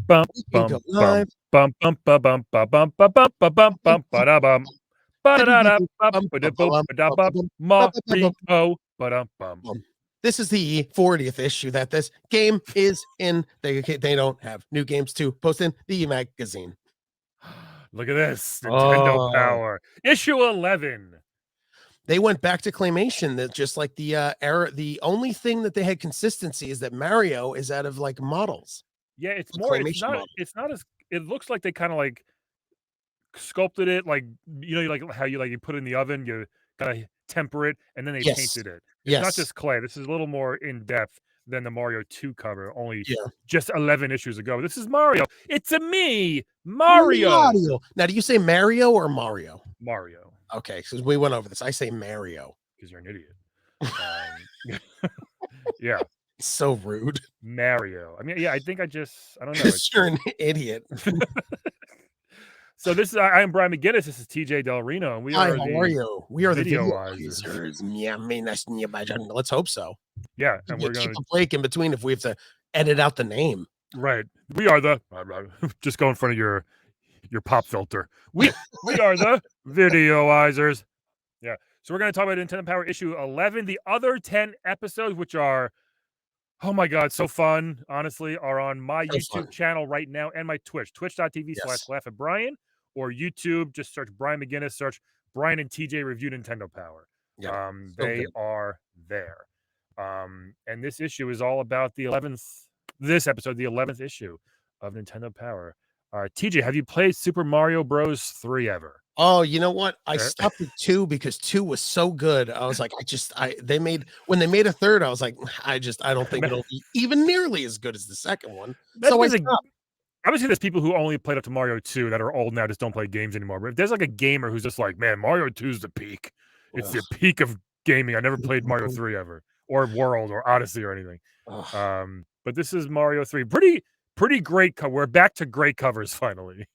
bum We can go bum bum live. bum bum ba bum ba bum ba bum ba bum bum ba da bum ba da da ba ba da boop ba da bum Mario ba dum bum. This is the 40th issue that this game is in. They don't have new games to post in the magazine. Look at this Nintendo Oh. Power issue 11. They went back to claymation. That just like the era. The only thing that they had consistency is that Mario is out of like models. Yeah, it's The more. claymation model. It's not as. It looks like they kind of like sculpted it, like you like how you put it in the oven. You gotta temper it, and then they Yes. painted it. It's not Yes. just clay. This is a little more in depth than the Mario 2 cover. Only Yeah. just 11 issues ago. This is Mario. It's a me, Mario. Now, do you say Mario or Mario? Mario. Okay, because we went over this. I say Mario. Because you're an idiot. Yeah. So rude. Mario. I mean, yeah, I think I don't know. Because you're an idiot. So this is I am Brian McGinnis. This is TJ Del Reno, and we Hi, are how the are you? We are the Videoizers. Videoizers. Yeah, let's hope so. Yeah, and we're Keep gonna a break in between if we have to edit out the name. right. We are the just go in front of your pop filter. We are the Videoizers. Yeah. So we're gonna talk about Nintendo Power issue 11. The other 10 episodes, which are oh my god, so fun, honestly, are on my YouTube channel right now and my Twitch, Yes. twitch.tv/laughatbrian, or YouTube, just search Brian McGinnis, search Brian and TJ Review Nintendo Power. Yeah. They are there. And this issue is all about the 11th, this episode, the 11th issue of Nintendo Power. TJ, have you played Super Mario Bros. 3 ever? Oh, you know what? I stopped at 2 because 2 was so good. I was like, when they made a third, I was like, I don't think it'll be even nearly as good as the second one. So I stopped. Obviously, there's people who only played up to Mario 2 that are old now, just don't play games anymore. But if there's like a gamer who's just like, man, Mario 2 is the peak. It's the peak of gaming. I never played Mario 3 ever, or World, or Odyssey, or anything. But this is Mario 3. Pretty great cover. We're back to great covers finally.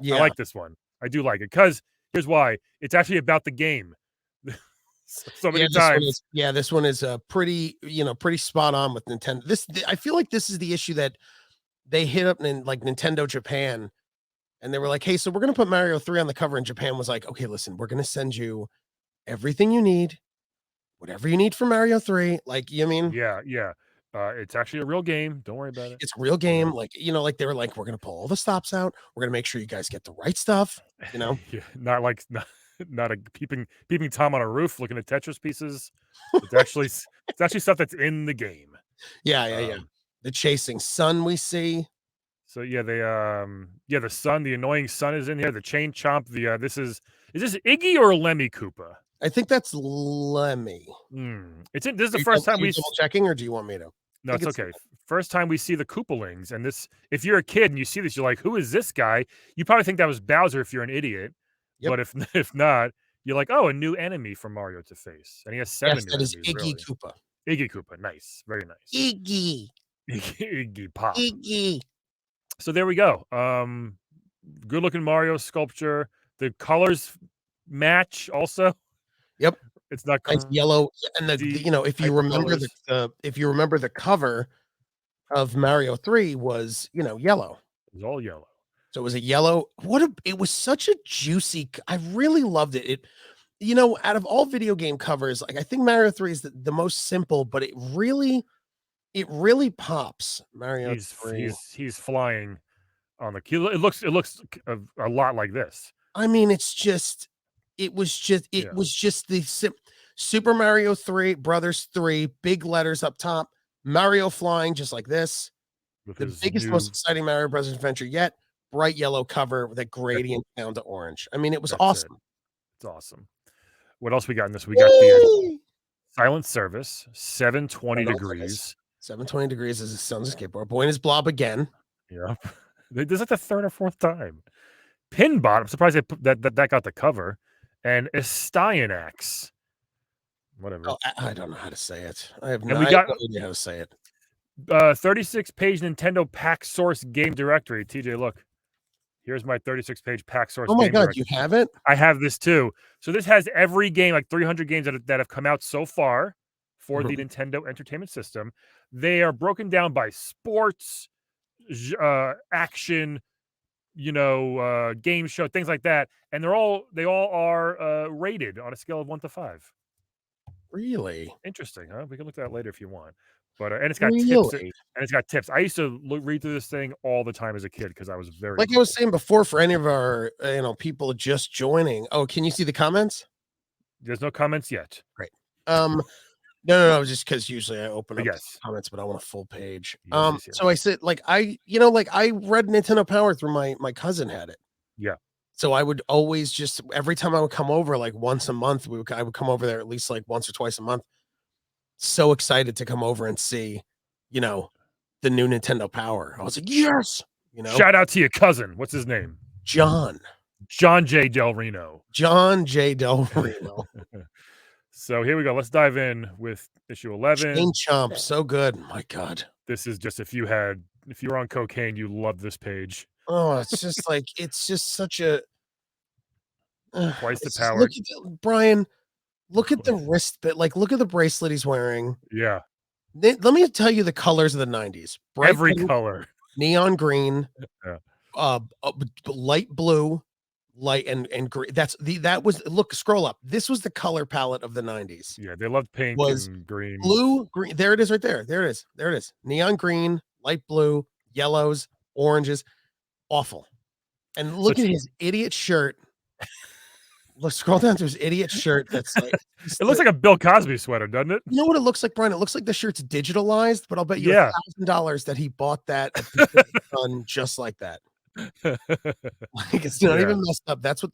Yeah. I like this one. I do like it because here's why. It's actually about the game. So many times. This one is pretty spot on with Nintendo. I feel like this is the issue that they hit up in like Nintendo Japan, and they were like, hey, so we're gonna put Mario 3 on the cover, and Japan was like, okay, listen, we're gonna send you everything you need, whatever you need for Mario 3. Like, you mean? Yeah. It's actually a real game. Don't worry about it. It's a real game. Like, like they were like, we're gonna pull all the stops out. We're gonna make sure you guys get the right stuff. Yeah, not a peeping Tom on a roof looking at Tetris pieces. It's actually stuff that's in the game. Yeah. The chasing sun we see. So yeah, the sun, the annoying sun is in here. The chain chomp. Is this Iggy or Lemmy Koopa? I think that's Lemmy. This is the first time we double checking, or do you want me to? No, it's okay. First time we see the Koopalings, and this, if you're a kid and you see this, you're like, who is this guy? You probably think that was Bowser if you're an idiot. Yep. But if not, you're like, oh, a new enemy for Mario to face. And he has 7 new enemies. Iggy really. Koopa. Iggy Koopa. Nice. Very nice. Iggy Pop. Iggy. So there we go. Good looking Mario sculpture. The colors match also. Yep. It's not nice yellow, and if you remember the cover of Mario 3 was yellow. It was all yellow. So it was a yellow. It was such a juicy. I really loved it. Out of all video game covers, like I think Mario 3 is the most simple, but it really pops. Mario 3. He's flying on the key. It looks a lot like this. I mean, it was just the Super Mario 3 Brothers 3 big letters up top, Mario flying just like this. The biggest, most exciting Mario Brothers adventure yet. Bright yellow cover with a gradient down to orange. I mean, it was awesome. It's awesome. What else we got in this? We got the Silent Service, 720 degrees. 720 degrees is his son's skateboard. Boy in his blob again. Yeah. This is like the third or fourth time. Pinbot, I'm surprised that got the cover. And Styanax. Whatever. Oh, I don't know how to say it. I have no idea how to say it. 36-page Nintendo pack source game directory. TJ, look. Here's my 36-page pack source. Oh my god, you have it? I have this too. So this has every game, like 300 games that have come out so far for the Nintendo Entertainment System. They are broken down by sports, action, game show, things like that, and they all are rated on a scale of 1 to 5. Really? Interesting, huh? We can look at that later if you want. But and it's got tips. Really? And it's got tips. I used to read through this thing all the time as a kid because I was very Like I was saying before, for any of our people just joining. Oh, can you see the comments? There's no comments yet. Great. No, just because usually I open up Yes. comments, but I want a full page. Yes. So I said, like I read Nintendo Power through my cousin had it. Yeah. So I would always just every time I would come over, like once a month, I would come over there at least like once or twice a month. So excited to come over and see, the new Nintendo Power. I was like, yes. Shout out to your cousin. What's his name? John J. Del Reno. John J. Del Reno. So here we go. Let's dive in with issue 11. Chain Chomp, so good. My God. This is just if you were on cocaine, you love this page. Oh, it's just like it's just such a Twice the it's just- power. Look at Brian. Look at the wrist bit. Like, look at the bracelet he's wearing. Yeah. Let me tell you the colors of the 90s. Bright Every pink, color. neon green, Yeah. light blue, light and green. Scroll up. This was the color palette of the 90s. Yeah, they loved pink Was and green. Blue, green. There it is right there. There it is. Neon green, light blue, yellows, oranges. Awful. And look at his idiot shirt. Look, scroll down to his idiot shirt. That's like It looks like a Bill Cosby sweater, doesn't it? you know what it looks like, Brian? It looks like the shirt's digitalized, but I'll bet you Yeah. $1,000 that he bought that at the done just like that. Like it's not Yeah. even messed up. That's what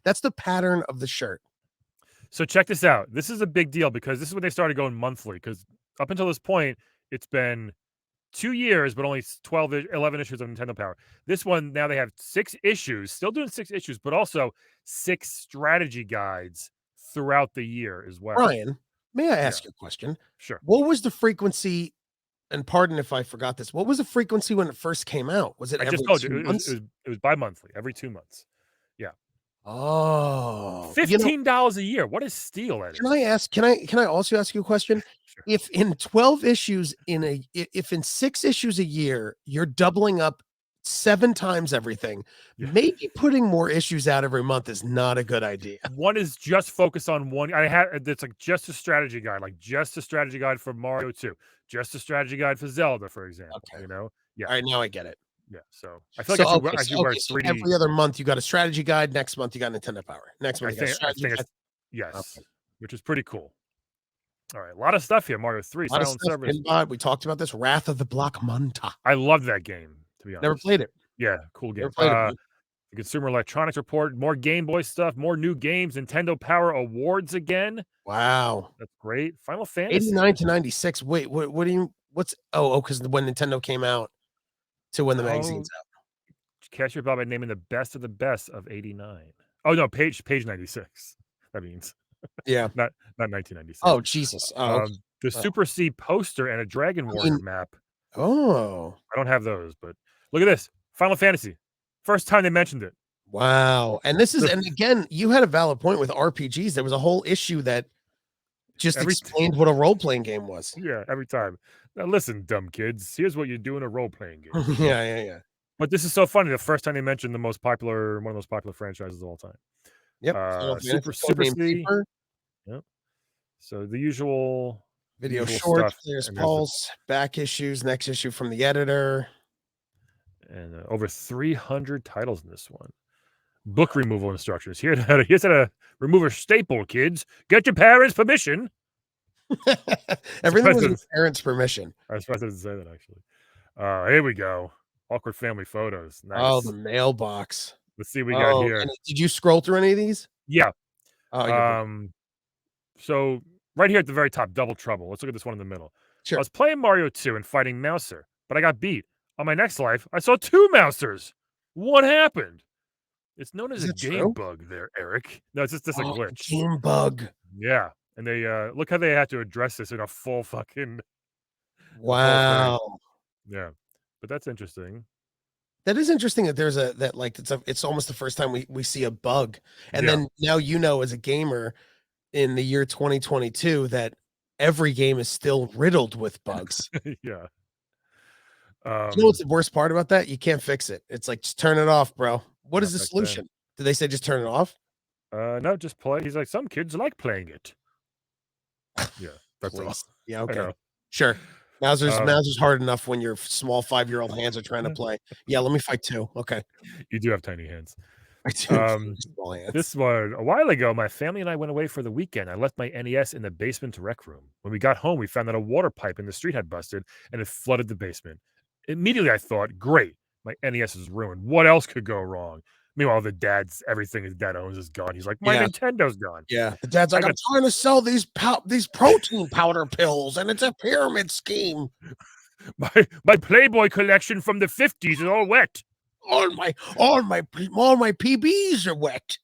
that's the pattern of the shirt. So check this out. This is a big deal because this is when they started going monthly. Because up until this point, it's been 2 years, but only 11 issues of Nintendo Power. This one, now they have 6 issues, still doing 6 issues, but also 6 strategy guides throughout the year as well. Brian, may I ask you a question? Sure. What was the frequency? And pardon if I forgot this. What was the frequency when it first came out? Was it I every just told 2 you it months? was bi-monthly, every 2 months. Oh, $15 a year. What a steal that is. can I ask? Can I also ask you a question? Sure. If in 12 issues if in 6 issues a year you're doubling up 7 times everything, Yeah. maybe putting more issues out every month is not a good idea. One is just focused on one. It's like just a strategy guide, like just a strategy guide for Mario 2, just a strategy guide for Zelda, for example. Okay. Yeah. All right, now I get it. Yeah. So I feel like I should wear So 3D. every other month you got a strategy guide. Next month you got Nintendo Power. Next month you got a I strategy think guide. yes, Okay. which is pretty cool. All right, a lot of stuff here. Mario 3, A lot of Silent stuff, Service. Pinbot, we talked about this. Wrath of the Block Manta. I love that game, to be honest. Never played it. Yeah, cool game. Never played it. The Consumer Electronics Report, more Game Boy stuff, more new games, Nintendo Power Awards again. Wow. That's great. Final Fantasy. 89 to 96. Wait, what do you because when Nintendo came out to when the magazine's out. Catch your by naming the best of the best of 89. Oh no, page 96. That means Yeah. not 1996. Oh, Jesus. Oh, okay. The Super C poster and a Dragon Warrior map. Oh, I don't have those, but look at this. Final Fantasy. First time they mentioned it. wow. And and again, you had a valid point with RPGs. There was a whole issue that just explained what a role-playing game was. Yeah, every time. Now listen, dumb kids. Here's what you do in a role-playing game. Yeah. But this is so funny. The first time they mentioned one of the most popular franchises of all time. Yep. Super C. Yep. So the usual Video usual shorts, stuff. Players And there's Pulse, back issues, next issue from the editor. and over 300 titles in this one. Book removal instructions. Here's how to remove a staple, kids. Get your parents' permission. Everything was with parents' permission. I was supposed to say that actually. Here we go. Awkward family photos. Nice. Oh, the mailbox. Let's see what we got here. Did you scroll through any of these? Yeah. Oh, so right here at the very top, Double Trouble. Let's look at this one in the middle. Sure. I was playing Mario 2 and fighting Mouser, but I got beat. On my next life, I saw 2 Mousers. What happened? It's known as a game bug there, Eric. No, it's just a glitch. Game bug. Yeah. And they look how they had to address this in a full fucking wow. Yeah. But that's interesting. That is interesting that there's it's almost the first time we see a bug. And Yeah. then now as a gamer in the year 2022 that every game is still riddled with bugs. Yeah. You know what's the worst part about that? You can't fix it. It's like, just turn it off, bro. What is Not the back then. solution? Did they say just turn it off? No, just play. He's like, some kids like playing it. Yeah, that's all. Please. Yeah, I okay. know. Sure. Mauser's Um, Mauser's hard enough when your small 5-year-old hands are trying to play. Yeah, let me fight too. Okay. You do have tiny hands. I do. Um, Small hands. This one, a while ago, my family and I went away for the weekend. I left my NES in the basement rec room. When we got home, we found that a water pipe in the street had busted and it flooded the basement. Immediately, I thought, great, my NES is ruined. What else could go wrong? Meanwhile, everything his dad owns is gone. He's like, my Yeah. Nintendo's gone. Yeah. The dad's I like, I'm got trying to sell these protein powder pills, and it's a pyramid scheme. my Playboy collection from the 50s is all wet. All my PBs are wet.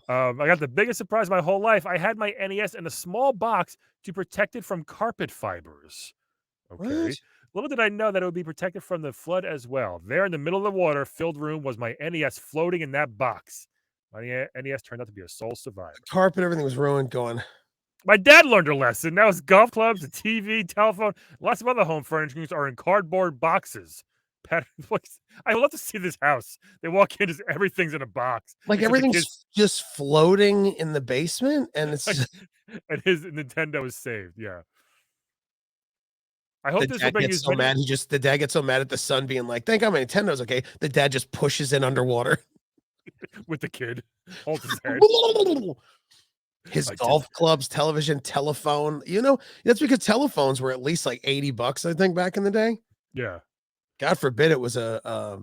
I got the biggest surprise of my whole life. I had my NES in a small box to protect it from carpet fibers. Okay. What? Little did I know that it would be protected from the flood as well. There in the middle of the water-filled room was my NES floating in that box. My NES turned out to be a sole survivor. Carpet, everything was ruined. Going. My dad learned a lesson. Now his golf clubs, the TV, telephone, lots of other home furnishings are in cardboard boxes. I would love to see this house. They walk in, just everything's in a box. Like Except the everything's kids- just floating in the basement, and it's Like, just, and his Nintendo is saved. Yeah. I hope the this will dad bring you gets so mad. The dad gets so mad at the son being like, "Thank God my Nintendo's okay." The dad just pushes in underwater. with the kid. Holds his head. His I golf clubs, television, telephone. You know, that's because telephones were at least like $80, I think, back in the day. Yeah. God forbid it was a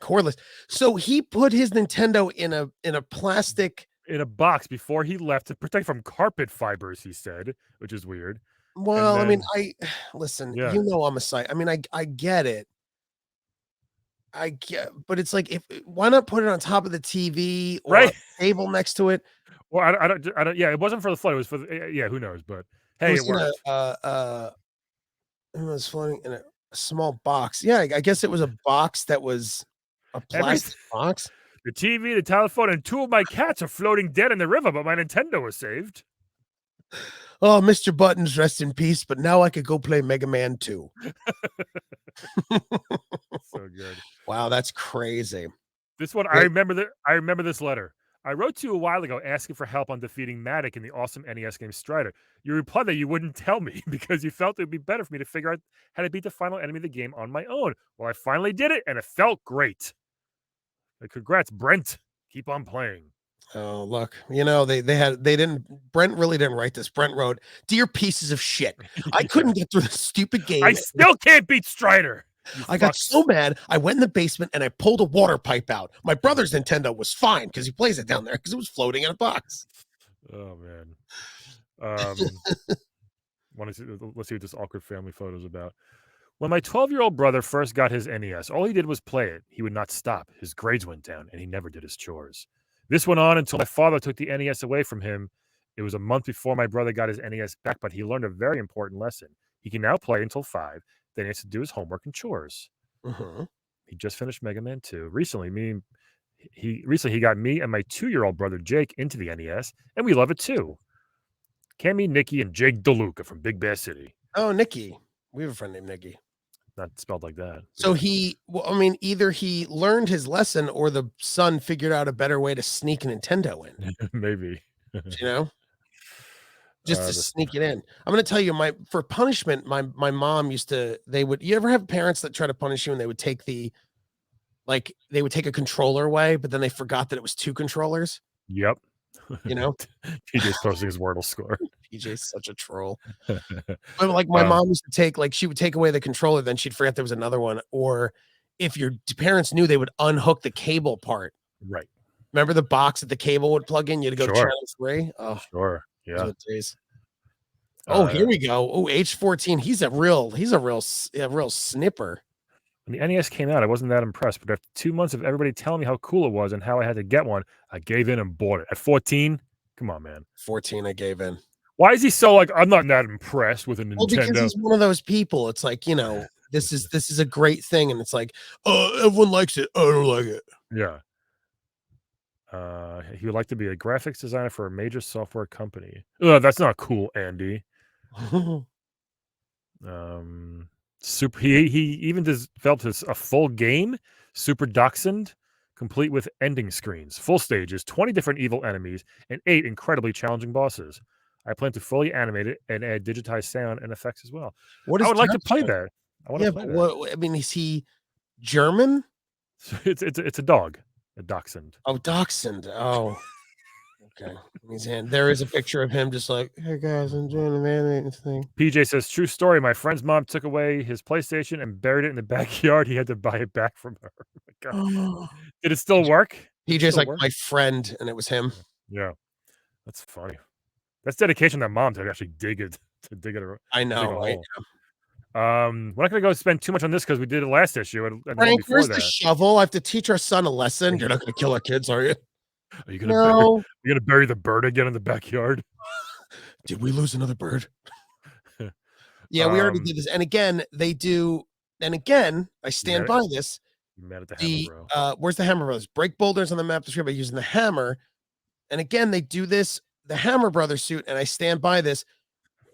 cordless. So he put his Nintendo in a plastic. In a box before he left to protect from carpet fibers, he said, which is weird. Well, I mean, then listen, Yeah. you know, I'm a site. I mean, I get it. I get, but it's like, why not put it on top of the TV or Right. a table next to it? Well, I don't yeah, it wasn't for the flood, it was for the yeah, who knows, but It hey, was it in worked. it was floating in a small box. Yeah, I guess it was a box that was a plastic Everyth box. The TV, the telephone, and 2 of my cats are floating dead in the river, but my Nintendo was saved. Oh, Mr. Buttons, rest in peace. But now I could go play Mega Man 2. So good. Wow, that's crazy. This one, I remember this letter. I wrote to you a while ago asking for help on defeating Matic in the awesome NES game Strider. You replied that you wouldn't tell me because you felt it would be better for me to figure out how to beat the final enemy of the game on my own. Well, I finally did it, and it felt great. Congrats, Brent. Keep on playing. Oh, look, you know, Brent really didn't write this. Brent wrote, "Dear pieces of shit, I couldn't get through this stupid game. I still can't beat Strider. I got so mad, I went in the basement and I pulled a water pipe out. My brother's Nintendo was fine because he plays it down there because it was floating in a box." Oh man. Let's see what this awkward family photo is about. When my 12-year-old brother first got his NES, all he did was play it. He would not stop. His grades went down, and he never did his chores. This went on until my father took the NES away from him. It was a month before my brother got his NES back, but he learned a very important lesson. He can now play until 5. Then he has to do his homework and chores. He just finished Mega Man 2. Recently, he got me and my 2-year-old brother Jake into the NES, and we love it too. Cammy, Nikki, and Jake DeLuca from Big Bear City. Oh, Nikki. We have a friend named Nikki. Not spelled like that. So either he learned his lesson or the son figured out a better way to sneak a Nintendo in. Maybe. You know? Just to sneak it in. I'm going to tell you, for punishment, my mom used to, you ever have parents that try to punish you and they would take they would take a controller away, but then they forgot that it was 2 controllers? Yep. You know? PJ's posting his Wordle score. PJ's such a troll. But like my mom used to take, she would take away the controller, then she'd forget there was another one. Or if your parents knew, they would unhook the cable part. Right. Remember the box that the cable would plug in? You had to go to channel 3. Oh, sure. Yeah. Oh, here we go. Oh, H14. He's a real snipper. When the NES came out, I wasn't that impressed, but after 2 months of everybody telling me how cool it was and how I had to get one, I gave in and bought it. At 14, come on, man. 14, I gave in. Why is he so like, I'm not that impressed with a Nintendo? Well, because he's one of those people. It's like, you know, this is a great thing, and it's like, oh, everyone likes it. I don't like it. Yeah. He would like to be a graphics designer for a major software company. That's not cool, Andy. Super. He even developed a full game, Super Dachshund, complete with ending screens, full stages, 20 different evil enemies, and 8 incredibly challenging bosses. I plan to fully animate it and add digitized sound and effects as well. What I is would like to play Dachshund? that. I want Yeah, to play but that. what? I mean, is he German? It's a dog, a dachshund. Oh, Dachshund. Oh, okay. He's in. There is a picture of him, just like, hey guys, I'm doing the animating thing. PJ says, true story. My friend's mom took away his PlayStation and buried it in the backyard. He had to buy it back from her. Oh my God. Did it still work? Did it PJ's still like work? my friend, and it was him. Yeah, that's funny. That's dedication to that mom to actually dig it. I dig a know, right? hole. We're not gonna go spend too much on this because we did it last issue and the one Frank, before where's the that. shovel? I have to teach our son a lesson. You're not going to kill our kids, are you? Are you gonna No. you're gonna bury the bird again in the backyard? Did we lose another bird? Yeah, we already did this. And again, they do. And again, I stand by this. You mad at the hammer, bro? Where's the Hammer Brothers? Break boulders on the map described by using the hammer. And again, they do this, the Hammer Brothers suit, and I stand by this.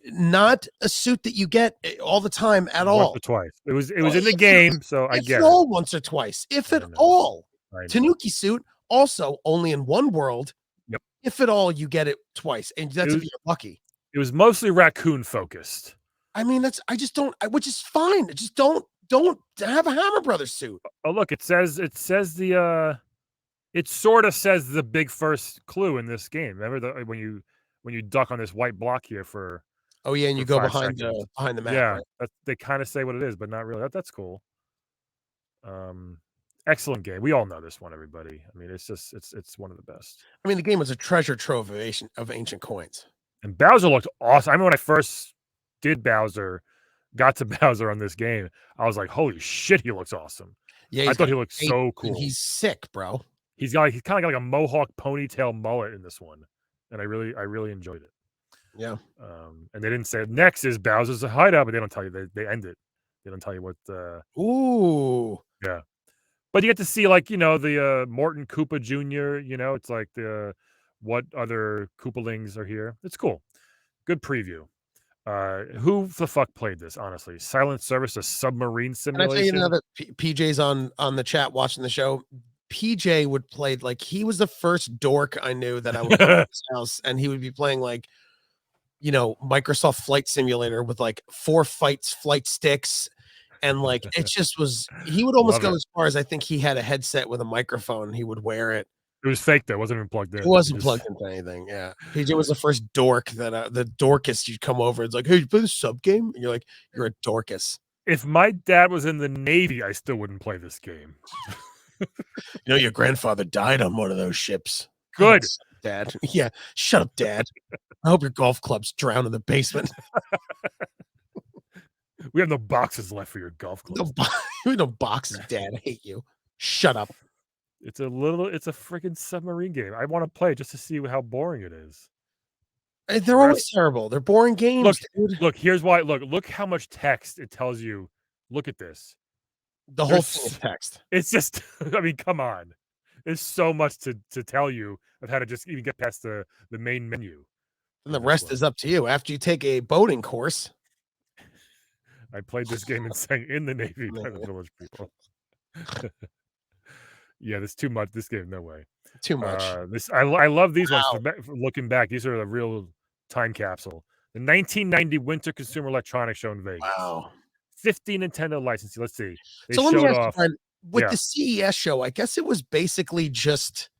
Not a suit that you get all the time at all. Once or twice. It was in the game, so I get it. All once or twice, if at all. Tanuki suit also only in one world. Yep. If at all, you get it twice, and that's if you're lucky. It was mostly raccoon focused. I mean, I just don't, which is fine. Just don't have a Hammer Brothers suit. Oh, look, it says the it sort of says the big first clue in this game. Remember when you duck on this white block here for oh yeah, and you go behind seconds. the map. Yeah, right? they kind of say what it is, but not really. That's cool. Excellent game. We all know this one, everybody. I mean, it's just it's one of the best. I mean, the game was a treasure trove of ancient coins. And Bowser looked awesome. I remember when I first did got to Bowser on this game, I was like, holy shit, he looks awesome. Yeah, I thought he looked so cool. He's sick, bro. He's kind of got like a mohawk ponytail mullet in this one, and I really enjoyed it. Yeah. And they didn't say next is Bowser's hideout, but they don't tell you. They end it. They don't tell you what. Ooh. Yeah. But you get to see the Morton Koopa Jr. It's like what other Koopalings are here. It's cool. Good preview. Who the fuck played this? Honestly, Silent Service, a submarine simulation. And I tell you now that PJ's on the chat watching the show. PJ would play like he was the first dork I knew that I would go to his house, and he would be playing like, Microsoft Flight Simulator with like 4 flight sticks. And like it just was, he would almost go as far as I think he had a headset with a microphone. He would wear it. It was fake though. It wasn't even plugged in. It wasn't plugged into anything. Yeah. PJ was the first dork that the dorkest you'd come over. It's like, hey, you play the sub game? And you're like, you're a dorcas. If my dad was in the Navy, I still wouldn't play this game. Your grandfather died on one of those ships. Good. Dad. Yeah. Shut up, Dad. I hope your golf clubs drown in the basement. We have no boxes left for your golf clubs. No boxes, Dad. I hate you. Shut up. It's a freaking submarine game. I want to play just to see how boring it is. They're always terrible. They're boring games, dude. Look, here's why. Look how much text it tells you. Look at this. The whole thing is text. It's just, I mean, come on. There's so much to tell you of how to just even get past the main menu. And the rest is up to you. After you take a boating course. I played this game and sang in the Navy by the Village People. Yeah, there's too much. This game, no way. Too much. I love these ones. Looking back, these are a real time capsule. The 1990 Winter Consumer Electronics Show in Vegas. Wow. 50 Nintendo licenses. Let's see. So let me ask you, with the CES show, I guess it was basically just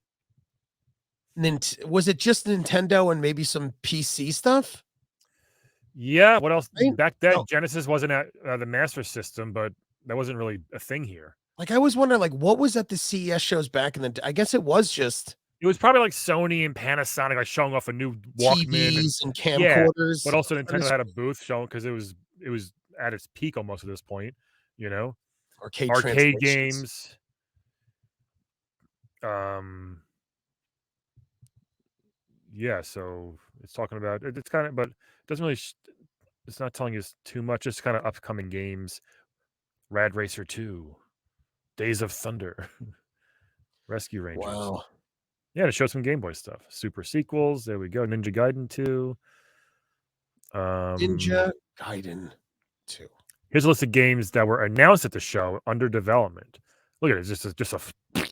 was it just Nintendo and maybe some PC stuff? Yeah. What else? Back then, Genesis wasn't at the Master System, but that wasn't really a thing here. Like, I was wondering, like, what was at the CES shows back in the? I guess it was just. It was probably like Sony and Panasonic, like showing off a new Walkman TVs and camcorders. But also Nintendo had a booth showing because it was at its peak almost at this point. Arcade games. Yeah, so it's talking about it's kind of, but it doesn't really. It's not telling us too much. It's kind of upcoming games. Rad Racer 2, Days of Thunder, Rescue Rangers. Wow. Yeah, to show some Game Boy stuff. Super sequels. There we go. Ninja Gaiden 2. Ninja Gaiden 2. Here's a list of games that were announced at the show under development. Look at it, it's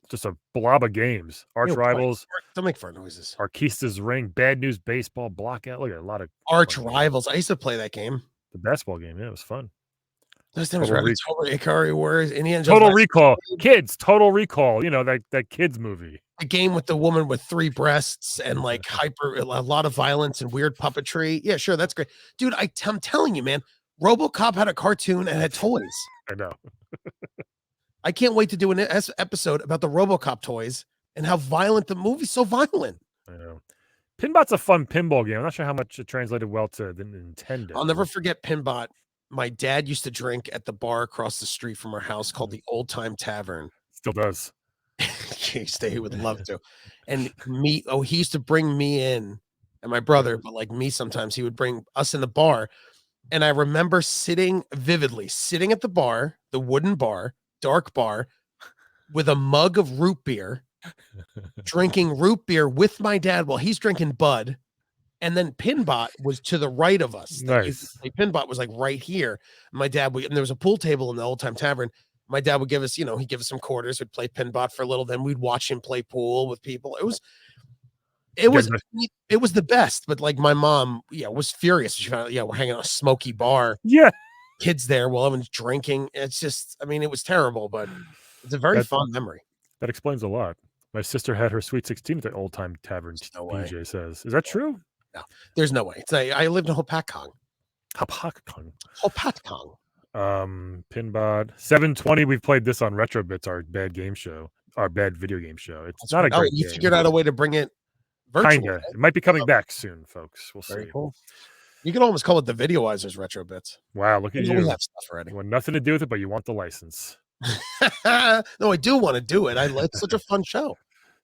just a blob of games. Arch Ew, Rivals, don't make fart noises. Arquista's Ring, Bad News Baseball, Blockout. Look at a lot of Arch fun games. Rivals. I used to play that game. The basketball game, yeah, it was fun. Those names Total were Ikari Warriors, Indiana Jones. Total Recall, kids, Total Recall. You know that kids movie. A game with the woman with 3 breasts and like a lot of violence and weird puppetry. Yeah, sure, that's great, dude. I'm telling you, man. RoboCop had a cartoon and had toys. I know. I can't wait to do an episode about the RoboCop toys and how violent the movie's so violent. I know. Pinbot's a fun pinball game. I'm not sure how much it translated well to the Nintendo. I'll never forget Pinbot. My dad used to drink at the bar across the street from our house called the Old Time Tavern. Still does. He would love to. And he used to bring me in and my brother, but like me, sometimes he would bring us in the bar. And I remember vividly sitting at the bar, the wooden bar, dark bar, with a mug of root beer, drinking root beer with my dad while he's drinking Bud. And then Pinbot was to the right of us. Nice. Pinbot was like right here. My dad and there was a pool table in the Old Time Tavern. My dad would give us, he'd give us some quarters. We'd play Pinbot for a little. Then we'd watch him play pool with people. It was the best. But like my mom, was furious. She found out, we're hanging out a smoky bar. Yeah. Kids there while everyone's drinking. It's just, it was terrible, but it's a very fond memory. That explains a lot. My sister had her Sweet 16 at the Old Time Tavern. No BJ says, is that true? No, there's no way. I lived in Hopatcong. Pinbot 720. We've played this on Retro Bits, our bad video game show. It's not a great you game. Figured out a way to bring it virtual. Kinda. Right? It might be coming back soon, folks. We'll see. Cool. You can almost call it the Videoizers Retro Bits. Wow, look at you. We have stuff already. You want nothing to do with it, but you want the license. No, I do want to do it. It's such a fun show.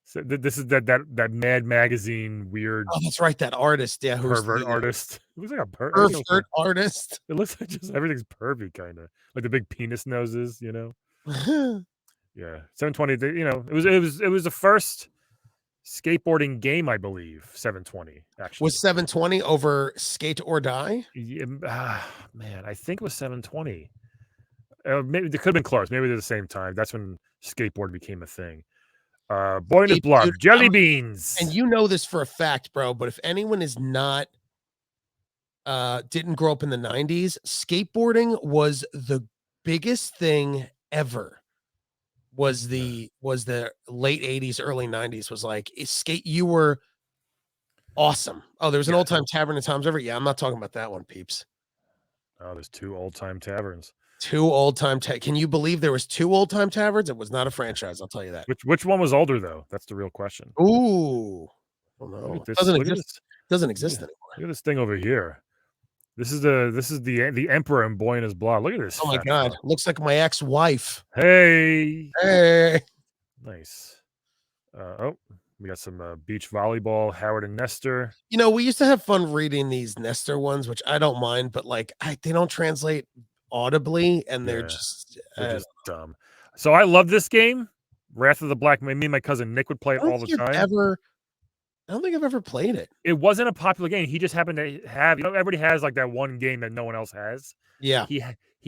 So this is that Mad Magazine weird. Oh, that's right. That artist, pervert artist. It looks like a pervert artist. It looks like just everything's pervy, kind of like the big penis noses, Yeah, 720. It was the first skateboarding game, I believe. 720 actually was 720 over Skate or Die. Man, I think it was 720. Maybe they could have been close. Maybe they're the same time. That's when skateboard became a thing. Boy in his blood, jelly beans. And you know this for a fact, bro, but if anyone is not didn't grow up in the 90s, skateboarding was the biggest thing ever. Was the late 80s, early 90s, was like you were awesome. Oh, there was an Old Time Tavern in Tom's River. Yeah, I'm not talking about that one, peeps. Oh, there's 2 Old Time Taverns. 2 Old Time Can you believe there was 2 Old Time Taverns? It was not a franchise, I'll tell you that. Which one was older though? That's the real question. Ooh. Oh no. It doesn't exist anymore. Look at this thing over here. This is the Emperor in Boy in His Blood. Look at this. Oh my god. Looks like my ex-wife. Hey. Nice. We got some beach volleyball, Howard and Nestor. We used to have fun reading these Nestor ones, which I don't mind, but like they don't translate audibly, and they're just dumb. So I love this game, Wrath of the Black. Me and my cousin Nick would play it all the time. I don't think I've ever played it. It wasn't a popular game. He just happened to have, everybody has like that one game that no one else has. Yeah. He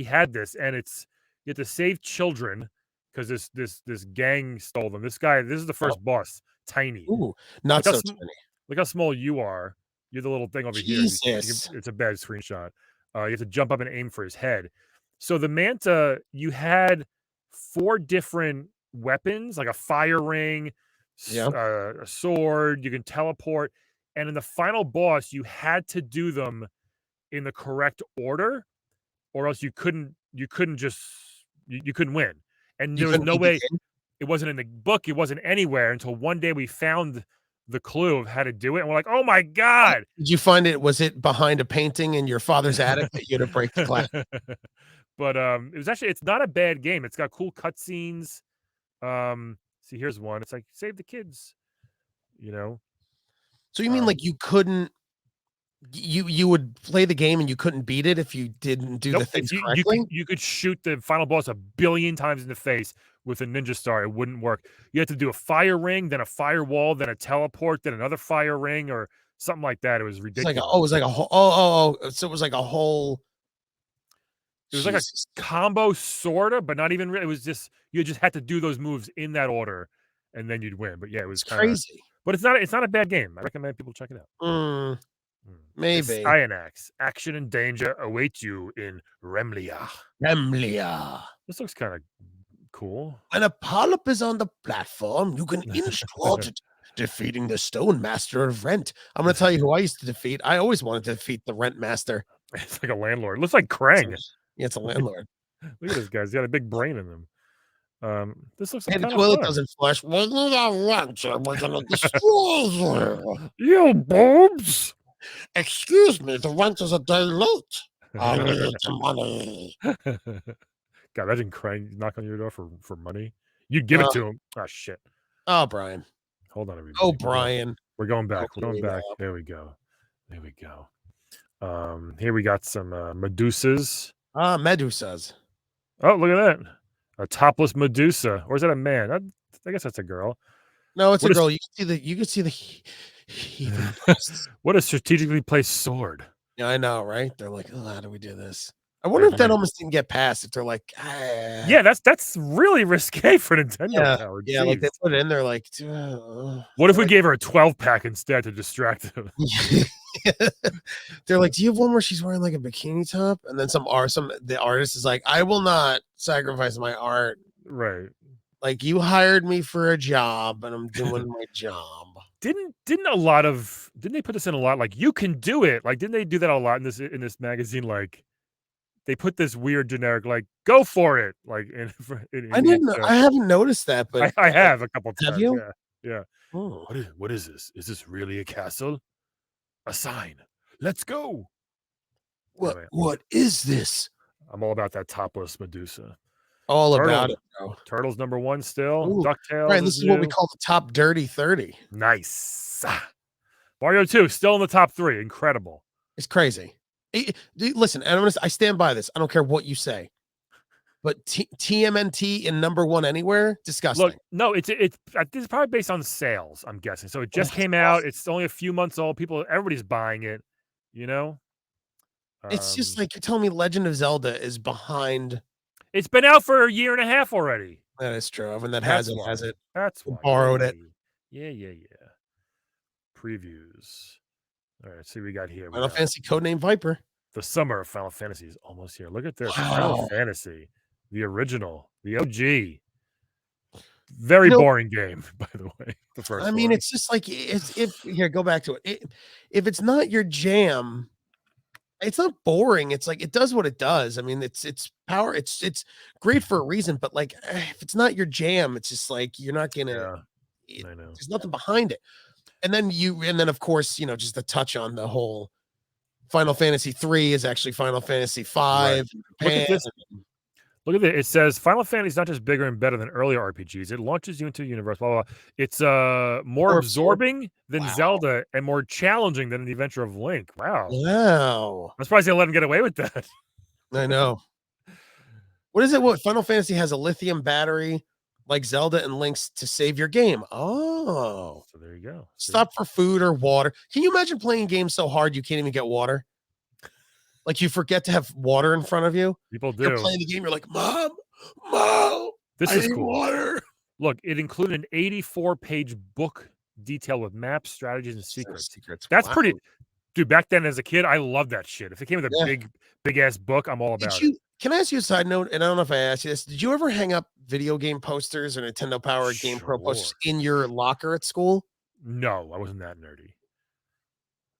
had this, and you have to save children because this gang stole them. This is the first boss. Tiny. Ooh, not so tiny. Look how small you are. You're the little thing over here. It's a bad screenshot. You have to jump up and aim for his head. So the Manta, you had 4 different weapons, like a fire ring, a sword. You can teleport, and in the final boss, you had to do them in the correct order, or else you couldn't win. And there was no way. It wasn't in the book. It wasn't anywhere until one day we found the clue of how to do it. And we're like, oh my God. Did you find it? Was it behind a painting in your father's attic that you had to break the glass? But it's not a bad game. It's got cool cutscenes. See, here's one. It's like, save the kids, So you mean like you couldn't, you would play the game and you couldn't beat it if you didn't do the things correctly? You could shoot the final boss 1 billion times in the face with a ninja star. It wouldn't work. You had to do a fire ring, then a firewall, then a teleport, then another fire ring, or something like that. It was ridiculous. So it was like a whole It was like a Jesus. combo, sorta, but not even really. It was just you just had to do those moves in that order, and then you'd win. But yeah, it was It's kind of. crazy. But it's not a bad game. I recommend people check it out. Mm, It's maybe. Cyanax. Action and danger await you in Remlia. Remlia. This looks kind of cool. When a polyp is on the platform, you can inch towards it, defeating the Stone Master of Rent. I'm going to tell you who I used to defeat. I always wanted to defeat the Rent Master. It's like a landlord. Looks like Krang. Yeah, it's a landlord. Look at this guy. He's got a big brain in him. This looks Hey, like the kind of toilet fun. doesn't flush. We need a wrench or we're going to destroy you. You boobs. Excuse me, the rent is a day late. I need the money. God, imagine Krang knock on your door for money. You'd give it to him. Oh shit. Oh, Brian. Hold on, everybody. Oh, Brian. We're going back. Okay, We're going back. now. There we go. There we go. Here we got some Medusas. Ah, Medusas. Oh, look at that. A topless Medusa. Or is that a man? I guess that's a girl. No, it's What a is- girl. You can see the heaving breasts. What a strategically placed sword. Yeah, I know, right? They're like, oh, how do we do this? I wonder if that almost didn't get passed. If they're like, ah. Yeah, that's really risque for Nintendo power. Yeah, like they Jeez. put it in there, like, What if we gave her a 12-pack instead to distract them? they're like, do you have one where she's wearing like a bikini top? And then the artist is like, I will not sacrifice my art. Right. Like, you hired me for a job, and I'm doing my job. Didn't they put this in a lot? Like, you can do it. Like, didn't they do that a lot in this magazine? Like, they put this weird generic, like, go for it. Like, I didn't know. I haven't noticed that, but I have a couple times. have you? Yeah. Oh. What is this? Is this really a castle? A sign. Let's go. Anyway, What is this? I'm all about that topless Medusa. All Turtle. about it, bro. Turtles #1 still. Ooh, DuckTales. Right, this is what we new. call the top dirty 30. Nice. Mario 2 still in the top 3. Incredible. It's crazy. Listen, and I stand by this. I don't care what you say. But TMNT in #1 anywhere, disgusting. Look, no, it's probably based on sales, I'm guessing. So it just came awesome. out. It's only a few months old. Everybody's buying it, you know? It's just like you're telling me Legend of Zelda is behind. It's been out for a year and a half already. That is true. Everyone that That's has it why. has it. That's why. Borrowed it. Yeah. Previews. All right, see what we got here. Final Fantasy Codename Viper. The summer of Final Fantasy is almost here. Look at this. Wow. Final Fantasy, the original, the OG. Very boring game, by the way. The first I mean, one. it's just like here, go back to it. If it's not your jam, it's not boring. It's like it does what it does. I mean, it's power. It's great for a reason, but like if it's not your jam, it's just like you're not gonna. I know. There's nothing behind it. And then of course, just to touch on the whole Final Fantasy 3 is actually Final Fantasy 5. Right. Look at this. It says Final Fantasy is not just bigger and better than earlier RPGs. It launches you into a universe. Blah, blah, blah. It's more absorbing than Zelda and more challenging than The Adventure of Link. Wow. Wow. I'm surprised they let him get away with that. I know. What is it? What Final Fantasy has a lithium battery like Zelda and Link's to save your game. Oh. So there you go. Stop for food or water. Can you imagine playing games so hard you can't even get water? Like you forget to have water in front of you. People do. You're playing the game. You're like, Mom, this I is need cool. water. Look, it included an 84-page book detail with maps, strategies, and secrets. That's Wow. pretty. Dude, back then as a kid, I loved that shit. If it came with a big ass book, I'm all about it. Can I ask you a side note? And I don't know if I asked you this. Did you ever hang up video game posters or Nintendo Power Game Pro posters in your locker at school? No, I wasn't that nerdy.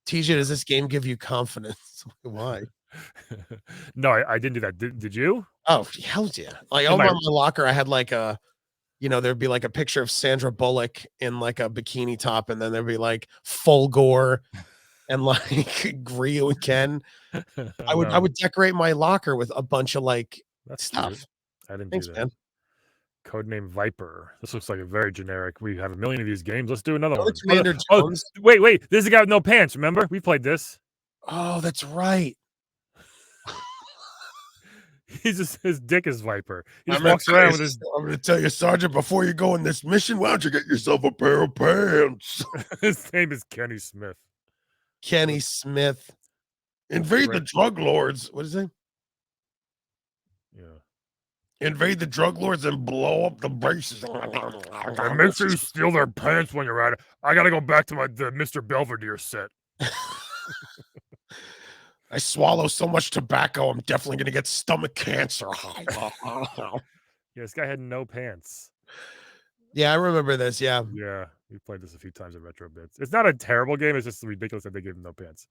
TJ, does this game give you confidence? Why? No, I didn't do that. Did you? Oh, hell yeah. Like over on my locker, I had like there'd be like a picture of Sandra Bullock in like a bikini top, and then there'd be like Fulgore and like Ryu and Ken. I would decorate my locker with a bunch of like stuff. Cute. I didn't do that. Man. Codename Viper. This looks like a very generic. We have a million of these games. Let's do another one. Commander Jones. Wait. This is a guy with no pants. Remember? We played this. Oh, that's right. His dick is Viper. He just walks around with his. I'm going to tell you, Sergeant, before you go in this mission, why don't you get yourself a pair of pants? His name is Kenny Smith. Kenny Smith. Invade the drug lords. What is it? Invade the drug lords and blow up the bases. And make sure you steal their pants when you're at it. I gotta go back to the Mr. Belvedere set. I swallow so much tobacco, I'm definitely gonna get stomach cancer. Yeah, this guy had no pants. Yeah, I remember this. Yeah. Yeah, we played this a few times in Retro Bits. It's not a terrible game. It's just ridiculous that they gave him no pants.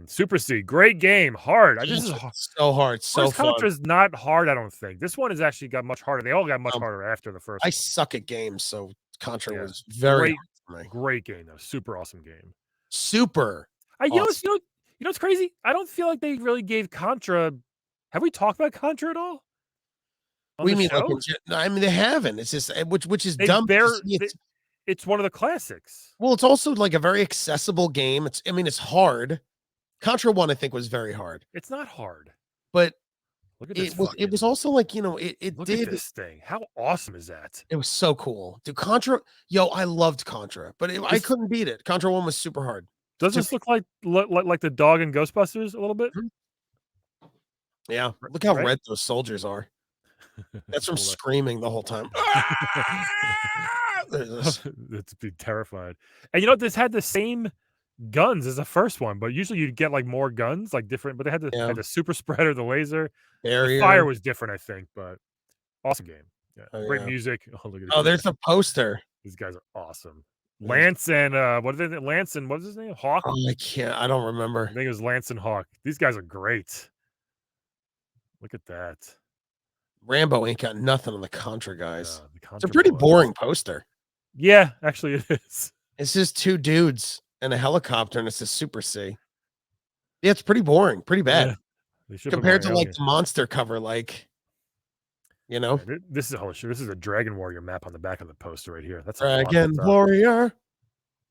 Super C, great game, hard. This is so hard, so First fun. Contra's not hard, I don't think. This one has actually got much harder. They all got much harder after the first I one. suck at games, so Contra Yeah. was very hard for me. Great game, though. Super awesome game. Super. You know what's crazy? I don't feel like they really gave Contra. Have we talked about Contra at all? We mean like I mean they haven't. It's just which is dumb. It's one of the classics. Well, it's also like a very accessible game. I mean, it's hard. Contra 1, I think, was very hard. It's not hard. But look at this. It was also like, it look did at this thing. How awesome is that? It was so cool. Dude, Contra, I loved Contra, but I couldn't beat it. Contra 1 was super hard. Does this look like the dog in Ghostbusters a little bit? Yeah. Look how red those soldiers are. That's from screaming the whole time. It's be terrified. And this had the same guns as the first one, but usually you'd get like more guns, like different, but they had the super spreader, the laser. The fire was different, I think, but awesome game. Yeah. Great music. Oh, look at this. There's a poster. These guys are awesome. Lance and what is it? Lance and what was his name? Hawk? Oh, I don't remember. I think it was Lance and Hawk. These guys are great. Look at that. Rambo ain't got nothing on the Contra guys. Contra it's a pretty boring poster. Yeah, actually it is. It's just two dudes and a helicopter, and it's a Super C. Yeah, it's pretty boring, pretty bad. Yeah. Compared to like the monster cover, like this is holy shit. This is a Dragon Warrior map on the back of the poster right here. That's Dragon Warrior.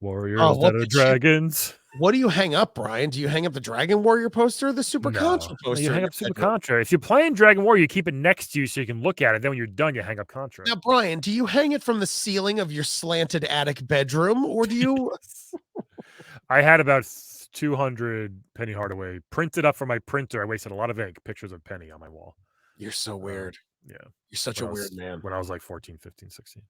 Warriors that are dragons. What do you hang up, Brian? Do you hang up the Dragon Warrior poster or the Super Contra poster? You hang up Super Contra. If you're playing Dragon Warrior, you keep it next to you so you can look at it. Then when you're done, you hang up Contra. Now, Brian, do you hang it from the ceiling of your slanted attic bedroom, or do you? I had about 200 Penny Hardaway printed up from my printer. I wasted a lot of ink. Pictures of Penny on my wall. You're so weird. Yeah. You're such a weird man. When I was like 14, 15, 16.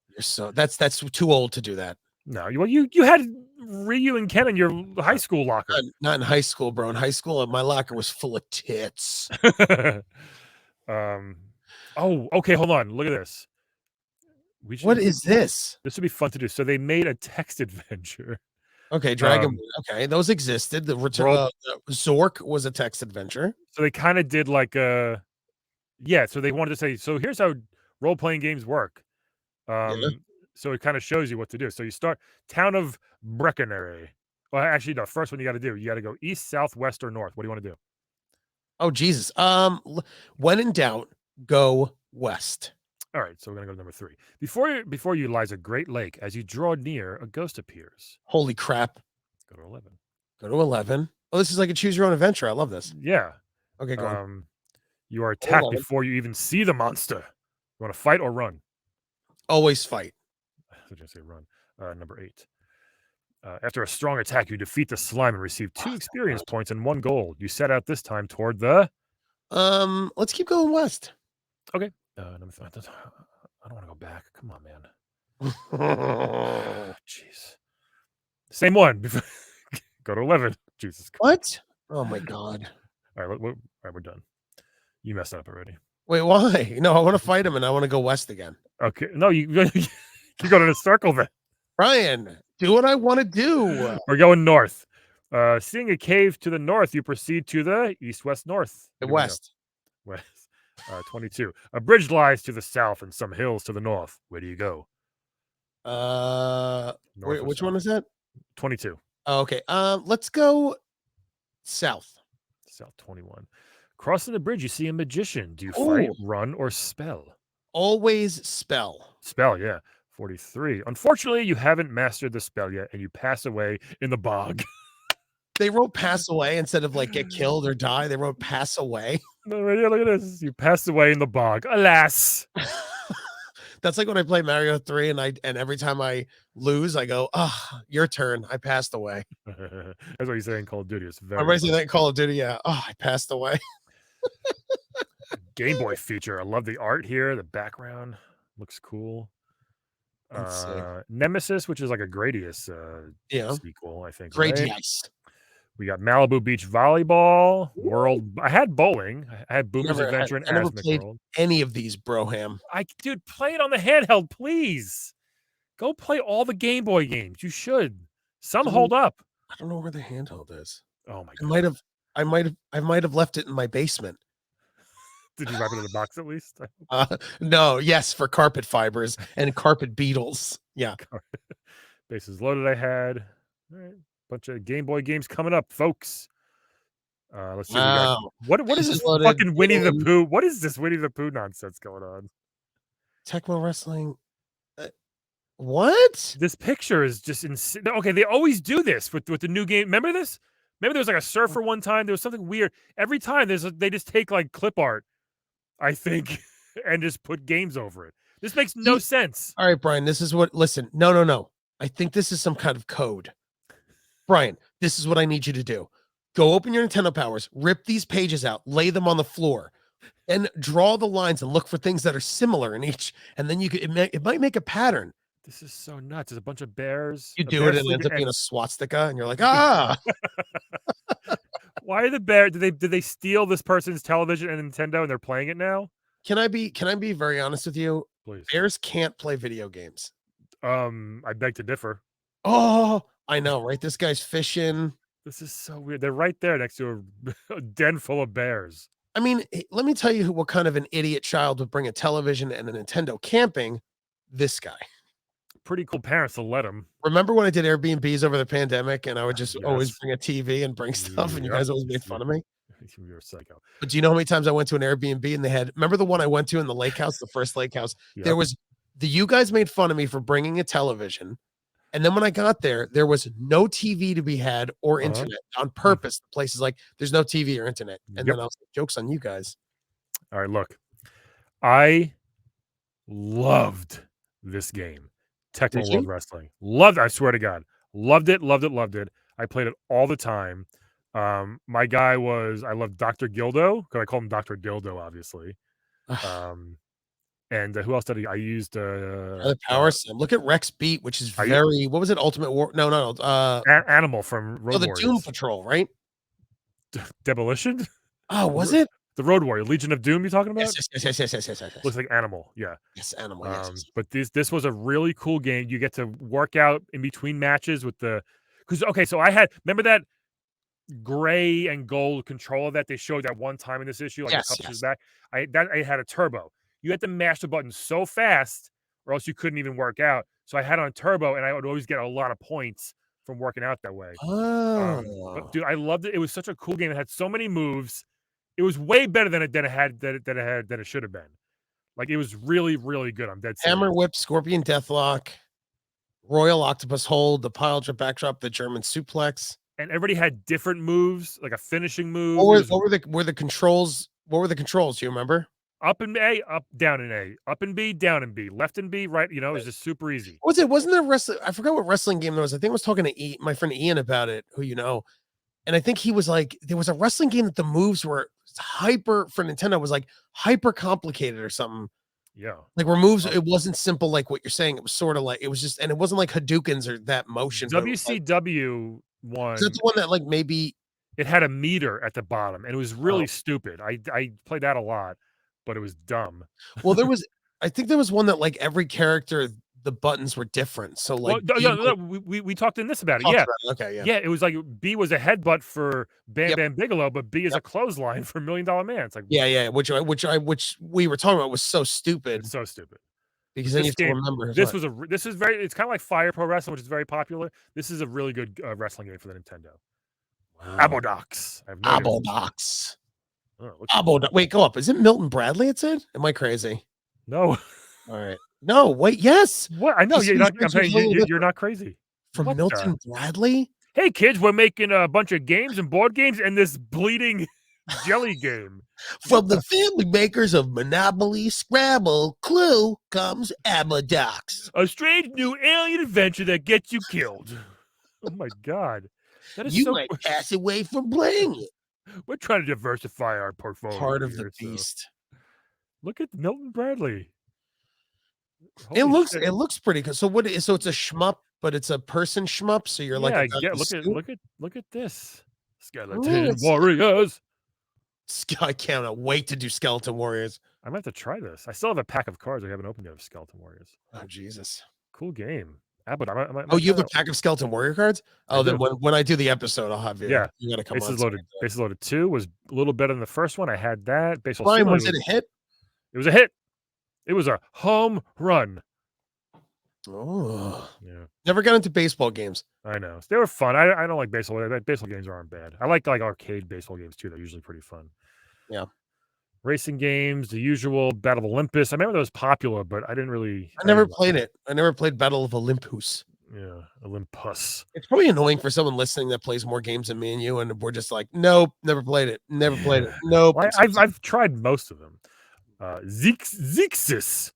That's too old to do that. No, you had Ryu and Ken in your high school locker. Not in high school, bro. In high school, my locker was full of tits. Oh, okay. Hold on. Look at this. What is this? This would be fun to do. So they made a text adventure. Okay, Dragon. Okay, those existed. The return Zork was a text adventure. So they kind of did like so they wanted to say, so here's how role-playing games work. So it kind of shows you what to do. So you start town of Breckenary. Well, actually, no. First one you got to go east, south, west, or north. What do you want to do? Oh Jesus! When in doubt, go west. All right, so we're gonna go to number 3. Before you lies a great lake. As you draw near, a ghost appears. Holy crap! Go to 11. Go to 11. Oh, this is like a choose your own adventure. I love this. Yeah. Okay, go on. You are attacked before you even see the monster. You want to fight or run? Always fight. I was say run. Number 8. After a strong attack, you defeat the slime and receive 2 experience points and 1 gold. You set out this time toward the. Let's keep going west. Okay. Number 5. I don't want to go back. Come on, man. Jeez. Same one. Go to 11. Jesus Christ. What? Oh my God. All right, we're done. You messed up already. Wait, why? No, I want to fight him and I want to go west again. Okay. No, you go in a circle then. Brian, do what I want to do. We're going north. Seeing a cave to the north, you proceed to the east, west, north. West. West. 22. A bridge lies to the south and some hills to the north. Where do you go? Which one is that? 22. Oh, okay. Let's go south. South 21. Crossing the bridge, you see a magician. Do you fight, run, or spell? Always spell. Spell, yeah. 43. Unfortunately, you haven't mastered the spell yet, and you pass away in the bog. They wrote pass away instead of like get killed or die. They wrote pass away. Right here, look at this. You pass away in the bog. Alas. That's like when I play Mario 3 and every time I lose, I go, your turn. I passed away. That's what you say in Call of Duty. It's very everybody say that in Call of Duty. Yeah. I passed away. Game Boy feature. I love the art here. The background looks cool. Let's see. Nemesis, which is like a Gradius Yeah. sequel, I think, Great right? ice. We got Malibu Beach Volleyball, World. I had bowling. I had Boomer's Adventure and I never Asmic played World. any of these, Broham. Dude, play it on the handheld, please. Go play all the Game Boy games. You should. Some hold up. I don't know where the handheld is. Oh my god. I might have left it in my basement. Did you wrap it in a box at least? No, yes, for carpet fibers and carpet beetles. Yeah. Bases loaded. I had. All right. Bunch of Game Boy games coming up, folks. Let's see. Wow. What is Bases this loaded, fucking Winnie the and Pooh? What is this Winnie the Pooh nonsense going on? Tecmo Wrestling. What? This picture is just insane. Okay, they always do this with the new game. Remember this? Remember there was like a surfer one time. There was something weird. Every time they just take like clip art, I think, and just put games over it. This makes no sense. All right, Brian, this is what, listen, no. I think this is some kind of code. Brian, this is what I need you to do. Go open your Nintendo Powers, rip these pages out, lay them on the floor, and draw the lines and look for things that are similar in each. And then it might make a pattern. This is so nuts. There's a bunch of bears. You do it and it ends up being a swastika, and you're like, ah. Why are the bears? Did they steal this person's television and Nintendo and they're playing it now? Can I be very honest with you? Please. Bears can't play video games. I beg to differ. Oh, I know, right? This guy's fishing. This is so weird. They're right there next to a den full of bears. I mean, let me tell you what kind of an idiot child would bring a television and a Nintendo camping. This guy. Pretty cool parents to let him. Remember when I did Airbnbs over the pandemic and I would just always bring a TV and bring stuff and you guys always made fun of me? You're a psycho. But do you know how many times I went to an Airbnb and they had, remember the one I went to in the lake house, the first lake house? Yep. There was, you guys made fun of me for bringing a television. And then when I got there was no TV to be had or internet on purpose. The place is like, there's no TV or internet. And then I was like, joke's on you guys. All right, look, I loved this game. Tecmo World Wrestling. Loved it, I swear to God. Loved it. I played it all the time. My guy was, I loved Dr. Gildo, because I call him Dr. Dildo, obviously. And who else did I used? The Power Sim. Look at Rex Beat, which is very, what was it? Ultimate War? No. Animal from Road Warriors. The Doom Patrol, right? Demolition? Oh, was it? The Road Warrior, Legion of Doom, you talking about? Yes. Looks like Animal, yeah. Yes, Animal, yes. But this was a really cool game. You get to work out in between matches with so I had, remember that gray and gold controller that they showed that one time in this issue, like a couple years back? I had a turbo. You had to mash the button so fast or else you couldn't even work out. So I had on turbo and I would always get a lot of points from working out that way. But dude, I loved it. It was such a cool game. It had so many moves. It was way better than it should have been. Like, it was really, really good. I'm dead serious. Hammer Whip, Scorpion Deathlock, Royal Octopus Hold, the pile drip backdrop, the German suplex. And everybody had different moves, like a finishing move. What were the controls? What were the controls? Do you remember? Up and A, up, down and A, up and B, down and B, left and B, right. It was just super easy. Wasn't there wrestling? I forgot what wrestling game there was. I think I was talking to my friend Ian about it, who you know. And I think he was like, there was a wrestling game that the moves were hyper for Nintendo, was like hyper complicated or something. Yeah. Like where moves, it wasn't simple like what you're saying. It was sort of like, it was just, and it wasn't like Hadoukens or that motion. WCW one. That's the one that like maybe. It had a meter at the bottom and it was really stupid. I played that a lot, but it was dumb. Well, I think there was one that like every character, the buttons were different. So like, we talked in this about it. Yeah. Okay. Yeah. Yeah. It was like B was a headbutt for Bam Bam Bigelow, but B is a clothesline for $1 Million Man. It's like, yeah. Which we were talking about was so stupid. It's so stupid. Because then you have to remember this is very, it's kind of like Fire Pro Wrestling, which is very popular. This is a really good wrestling game for the Nintendo. Wow. Abodox. Abodox. Wait, go up. Is it Milton Bradley? It said? Am I crazy? No. All right. No, wait, yes. What? I know I'm saying you're not crazy. From Milton Bradley? Hey kids, we're making a bunch of games and board games and this bleeding jelly game. From the family makers of Monopoly, Scrabble, Clue comes Abodox. A strange new alien adventure that gets you killed. Oh my God. That is you might pass away from playing it. We're trying to diversify our portfolio. Part of the beast. Look at Milton Bradley. It Holy looks shit. it looks pretty good. So what? So it's a shmup, but it's a person shmup. So you're like Yeah, a I guy get in a suit? look at this. Oh, Skeleton it's Warriors. I cannot wait to do Skeleton Warriors. I might have to try this. I still have a pack of cards I haven't opened yet of Skeleton Warriors. Oh Jesus. Cool game. But I might Oh, you try have a that. pack of Skeleton Warrior cards? I Oh, then do. when I do the episode, I'll have you. Yeah. You gotta come Bases on. so I Loaded. can do it. Bases Loaded 2 was a little better than the first one. I had that. Baseball Brian, was Simulator it a hit? It was a hit. It was a home run. Oh, Yeah, never got into baseball games. I know. They were fun. I don't like baseball. Baseball games aren't bad. I like arcade baseball games too. They're usually pretty fun. Yeah. Racing games, the usual Battle of Olympus. I remember that was popular, but I didn't really. I never played it. I never played Battle of Olympus. Yeah, Olympus. It's probably annoying for someone listening that plays more games than me and you, and we're just like, nope, never played it. Never played it. Nope. Well, I've tried most of them. Zexis.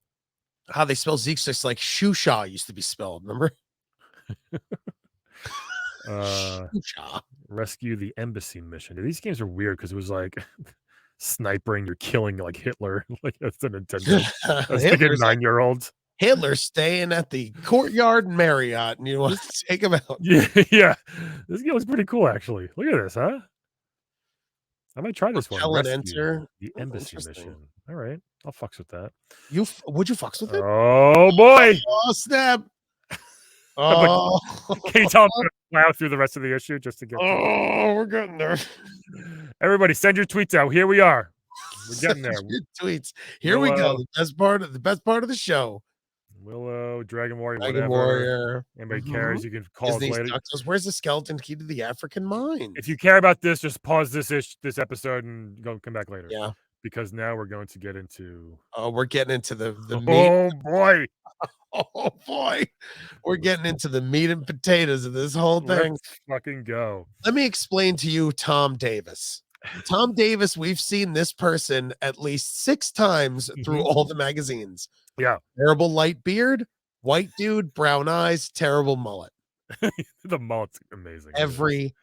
How they spell Zexis like Shusha used to be spelled, remember? Shusha. Rescue the Embassy Mission. These games are weird because it was like snipering, you're killing like Hitler. Like that's a Nintendo. That's like a Hitler's like, 9-year-old. Hitler's staying at the Courtyard Marriott, and you want to take him out. Yeah, yeah. This game looks pretty cool, actually. Look at this, huh? I might try this one. Repel and Rescue enter. the Oh, Embassy interesting. Mission. All right, I'll fucks with that. Would you fucks with it? Oh boy! Oh snap! Oh, Can you tell I'm gonna plow through the rest of the issue just to get? Oh, we're getting there. Everybody, send your tweets out. Here we are. We're getting there. Tweets. Here we go. The best part of the show. Willow, Dragon Warrior, Dragon whatever. Warrior. Anybody cares? You can call Disney us later. Studios. Where's the skeleton key to the African mind? If you care about this, just pause this episode and come back later. Yeah, because now we're going to get into. Oh, we're getting into the meat. Oh boy! Oh boy! We're getting into the meat and potatoes of this whole thing. Let's fucking go. Let me explain to you, Tom Davis. Tom Davis, we've seen this person at least 6 times through all the magazines. Yeah. Terrible light beard, white dude, brown eyes, terrible mullet. The mullet's amazing. Every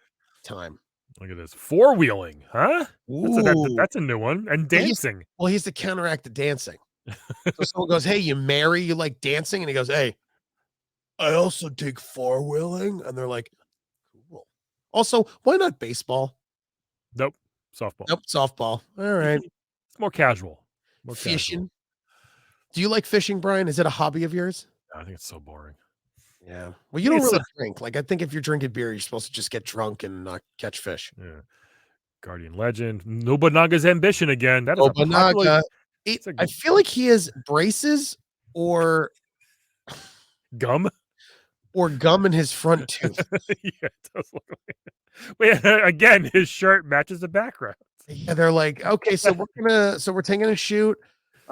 time. Look at this. 4-wheeling, huh? Ooh. That's a new one. And dancing. Well, he's to counteract the dancing. So someone goes, hey, you like dancing? And he goes, hey, I also dig 4-wheeling. And they're like, cool. Also, why not baseball? Nope. Softball. Nope. Softball. All right. It's more casual. Fishing. Casual. Do you like fishing, Brian? Is it a hobby of yours? I think it's so boring. Yeah. Well, you don't really drink. Like, I think if you're drinking beer, you're supposed to just get drunk and not catch fish. Yeah. Guardian Legend. Nobunaga's Ambition again. That is Nobunaga. I feel like he has braces or gum in his front tooth. Yeah, it does look like it. Wait, again, his shirt matches the background. Yeah, they're like, okay, so we're taking a shoot.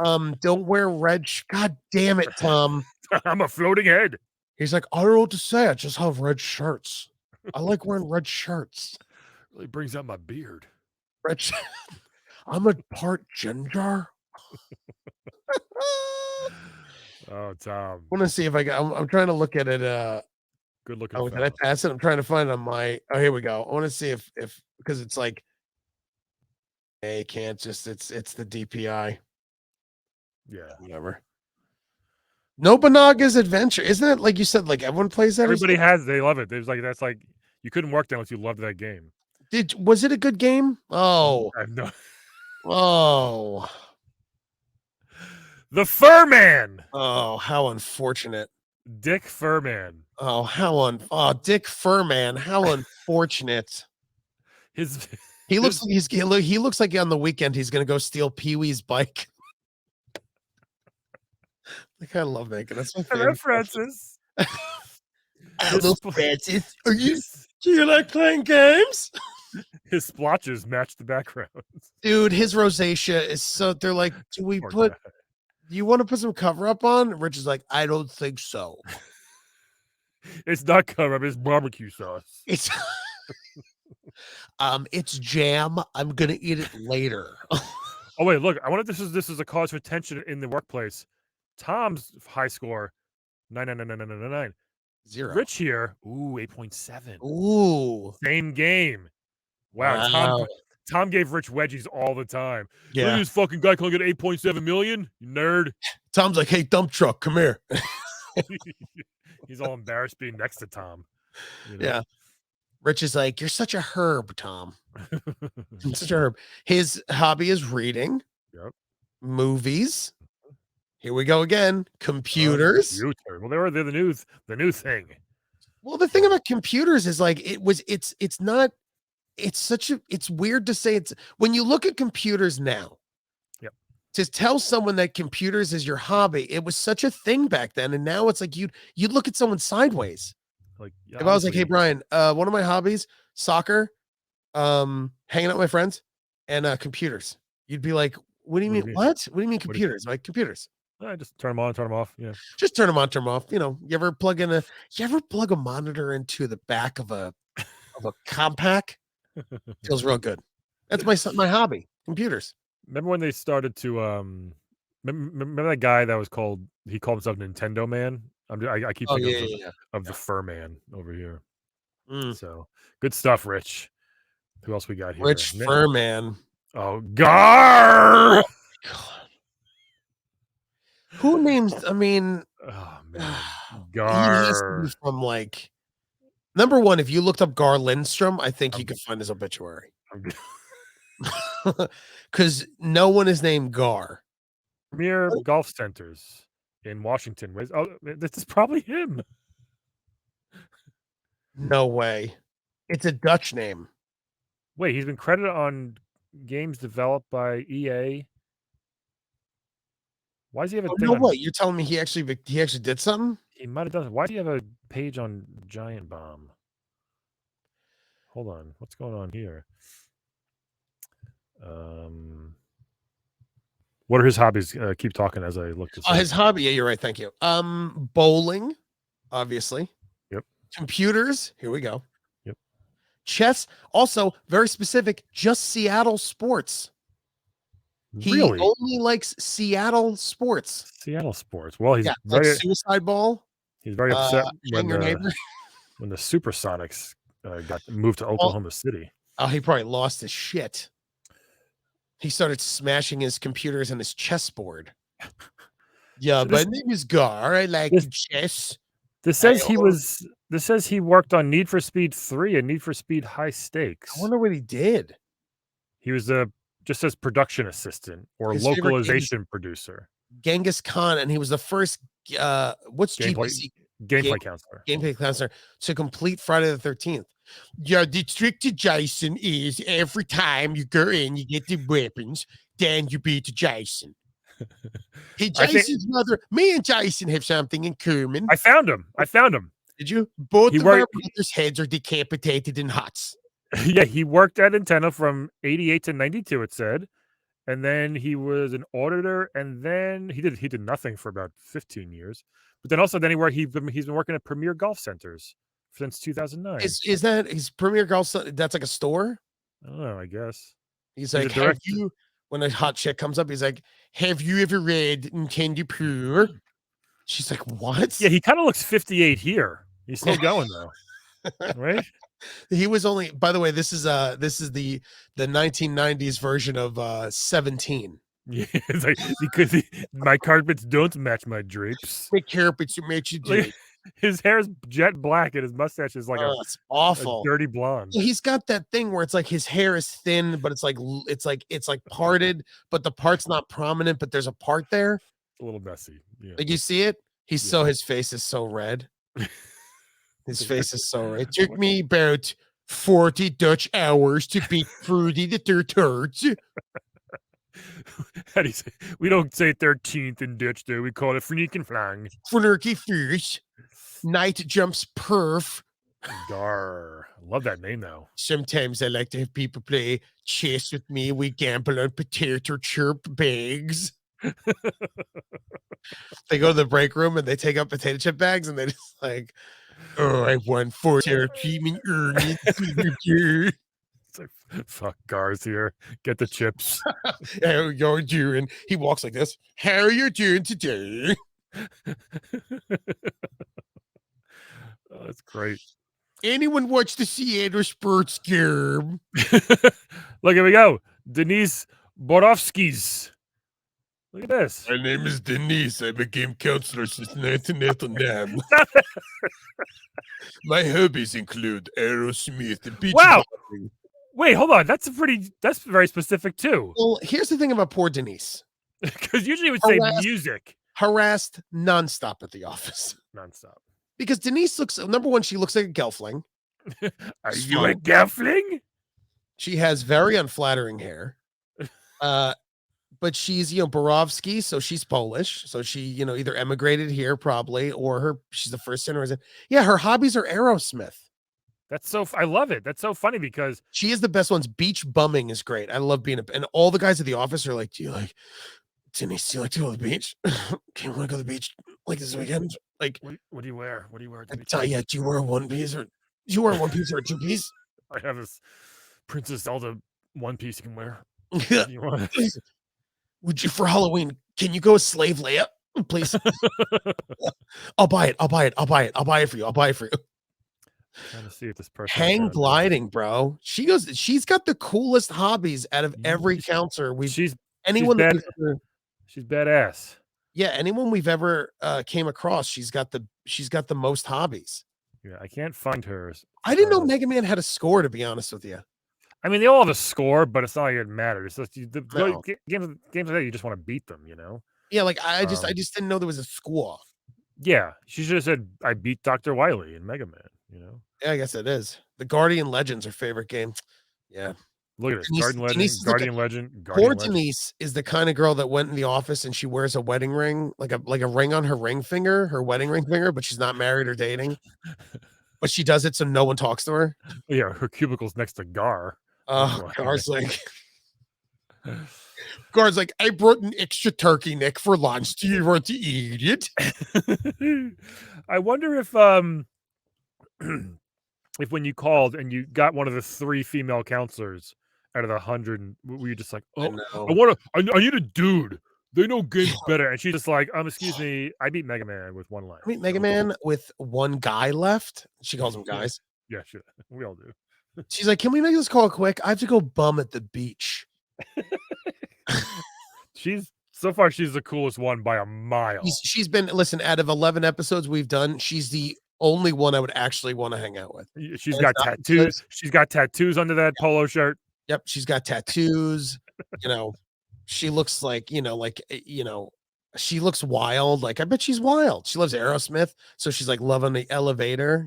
Don't wear red. God damn it, Tom. I'm a floating head. He's like, I don't know what to say. I just have red shirts. I like wearing red shirts. Really brings out my beard. I'm a part ginger. Oh, Tom. I want to see if I'm trying to look at it. Good looking. Oh, did I pass it? I'm trying to find it on my. Oh, here we go. I want to see if because it's like, hey, can't just it's the DPI. Yeah, whatever. Nobunaga's Adventure, isn't it? Like you said, like everyone plays that. Everybody has. They love it. There's like that's like you couldn't work there unless you loved that game. Was it a good game? Oh, I know. Oh, the Furman. Oh, how unfortunate. Dick Furman. Oh, Dick Furman. How unfortunate. He looks like on the weekend he's gonna go steal Pee-wee's bike. I kind of love making that's my favorite. Francis. Hello, Francis. Do you like playing games? His splotches match the background. Dude, his rosacea is so. They're like, do you want to put some cover up on? Rich is like, I don't think so. It's not cover up. It's barbecue sauce. It's jam. I'm gonna eat it later. Oh wait, look. I wonder if this is a cause for tension in the workplace. Tom's high score, 99999. 0. Rich here, 8.7. Ooh, same game. Wow. Tom gave Rich wedgies all the time. Look at Yeah. this fucking guy calling it 8.7 million. You nerd. Tom's like, hey, dump truck, come here. He's all embarrassed being next to Tom. You know? Yeah. Rich is like, you're such a herb, Tom. You're such a herb. His hobby is reading, Yep. movies. Here we go again. Computers. Computer. Well, they're the new thing. Well, the thing about computers is like it's weird to say it's when you look at computers now. Yep. To tell someone that computers is your hobby, it was such a thing back then, and now it's like you'd look at someone sideways. Like If I was like, "Hey Brian, one of my hobbies, soccer, hanging out with my friends, and computers," you'd be like, "What do you mean? What? What do you mean computers? Like computers?" I just turn them on, turn them off. Yeah. Just turn them on, turn them off. You know, you ever plug a monitor into the back of a compact? Feels real good. That's my hobby, computers. Remember when they started to remember that guy that was called he called himself Nintendo Man? I keep thinking of the Fur Man over here. So good stuff, Rich. Who else we got here? Rich Furman. Oh, Gar. God. Who names? I mean, oh man, he has to Gar. be from like number one. If you looked up Gar Lindstrom, I think you could find his obituary. Because no one is named Gar. Premier Golf Centers in Washington. Oh, this is probably him. No way. It's a Dutch name. Wait, he's been credited on games developed by EA. Why does he have a thing no on? Way. You're telling me he actually did something? He might have done it. Why do you have a page on Giant Bomb? Hold on. What's going on here? What are his hobbies? Keep talking as I look this up. His hobby. Yeah, you're right. Thank you. Bowling, obviously. Yep. Computers. Here we go. Yep. Chess. Also very specific. Just Seattle sports. He only likes Seattle sports. Seattle sports. Well, he's like Suicide Ball. He's very upset when the Supersonics got moved to Oklahoma City. Oh, he probably lost his shit. He started smashing his computers and his chessboard. Yeah, my name is Gar. I like chess. This says he worked on Need for Speed 3 and Need for Speed High Stakes. I wonder what he did. He was just as production assistant or his localization producer. Genghis Khan, and he was the first what's gameplay counselor. Gameplay counselor to complete Friday the 13th. Yeah, the trick to Jason is every time you go in, you get the weapons, then you beat Jason. Hey, Jason's mother, me and Jason have something in common. I found him. Did you? Both of our brothers' heads are decapitated in huts. Yeah, he worked at Nintendo from 88 to 92, it said. And then he was an auditor, and then he did nothing for about 15 years. But then also he's been working at Premier Golf Centers since 2009. Is that his Premier Golf? That's like a store? I don't know, I guess. He's like, when a hot chick comes up, he's like, have you ever read Nintendo Pure? She's like, what? Yeah, he kind of looks 58 here. He's still going though. Right? He was only, by the way, this is the 1990s version of 17. Yeah, it's like because my carpets don't match my drapes. My carpets match you do. His hair is jet black and his mustache is like it's awful, a dirty blonde. He's got that thing where it's like his hair is thin, but it's like parted, but the part's not prominent, but there's a part there. It's a little messy. Yeah. Like you see it? His face is so red. His face is so red. It took me about 40 Dutch hours to beat Fruity the Third. How do you say? We don't say 13th in Dutch, though. We call it Freaking Flang. Flerky Fish. Night jumps perf. Gar. I love that name, though. Sometimes I like to have people play chess with me. We gamble on potato chirp bags. They go to the break room and they take out potato chip bags and they just like, oh, I won 4 treatment earnings. It's like, fuck, Gar's here. Get the chips. How you're doing? He walks like this. How are you doing today? Oh, that's great. Anyone watch the Seattle sports game? Look, here we go. Denise Borowski's. Look at this. My name is Denise. I became counselor since 1989. My hobbies include Aerosmith and beach Wow. bombing. Wait, hold on. That's very specific too. Well, here's the thing about poor Denise. Because usually it would say music. Harassed nonstop at the office. Nonstop. Because Denise looks, number one, she looks like a gelfling. Are you a gelfling? She has very unflattering hair. But she's, Borowski, so she's Polish. So she, either emigrated here probably, or she's the first citizen. Yeah, her hobbies are Aerosmith. That's I love it. That's so funny because she is the best ones. Beach bumming is great. I love being and all the guys at the office are like, Denise, do you like to go to the beach? Can you want to go to the beach like this weekend? Like, what do you wear? What do you wear? Do you wear a one piece or a two piece? I have this Princess Zelda one piece you can wear. You Would you for Halloween? Can you go as Slave Leia, please? I'll buy it. I'll buy it for you. Trying to see if this person hang gliding, bro. She's got the coolest hobbies out of every counselor. She's badass. Yeah, anyone we've ever came across, she's got the most hobbies. Yeah, I can't find hers. I didn't know Mega Man had a score, to be honest with you. I mean, they all have a score, but it's not like it matters. It's just games like that, you just want to beat them, Yeah, like I just didn't know there was a score. Yeah, she should have said, "I beat Dr. Wily in Mega Man." Yeah, I guess it is. The Guardian Legends her favorite game. Yeah, look at it, Guardian Legend. Poor Denise is the kind of girl that went in the office and she wears a wedding ring, like a ring on her ring finger, her wedding ring finger, but she's not married or dating. But she does it so no one talks to her. Yeah, her cubicle's next to Gar. Gar's like, I brought an extra turkey neck for lunch. Do you want to eat it? I wonder if when you called and you got one of the 3 female counselors out of the 100, were you just like, I need a dude. They know games better. And she's just like, excuse me, I beat Mega Man with one line. I beat Mega Man with one guy left. She calls them guys. Yeah, sure. We all do. She's like, can we make this call quick? I have to go bum at the beach. She's the coolest one by a mile. She's been, listen, out of 11 episodes we've done, she's the only one I would actually want to hang out with. She's got tattoos. She's got tattoos under that polo shirt. Yep, she's got tattoos. She looks like, she looks wild. Like, I bet she's wild. She loves Aerosmith, so she's like loving the elevator,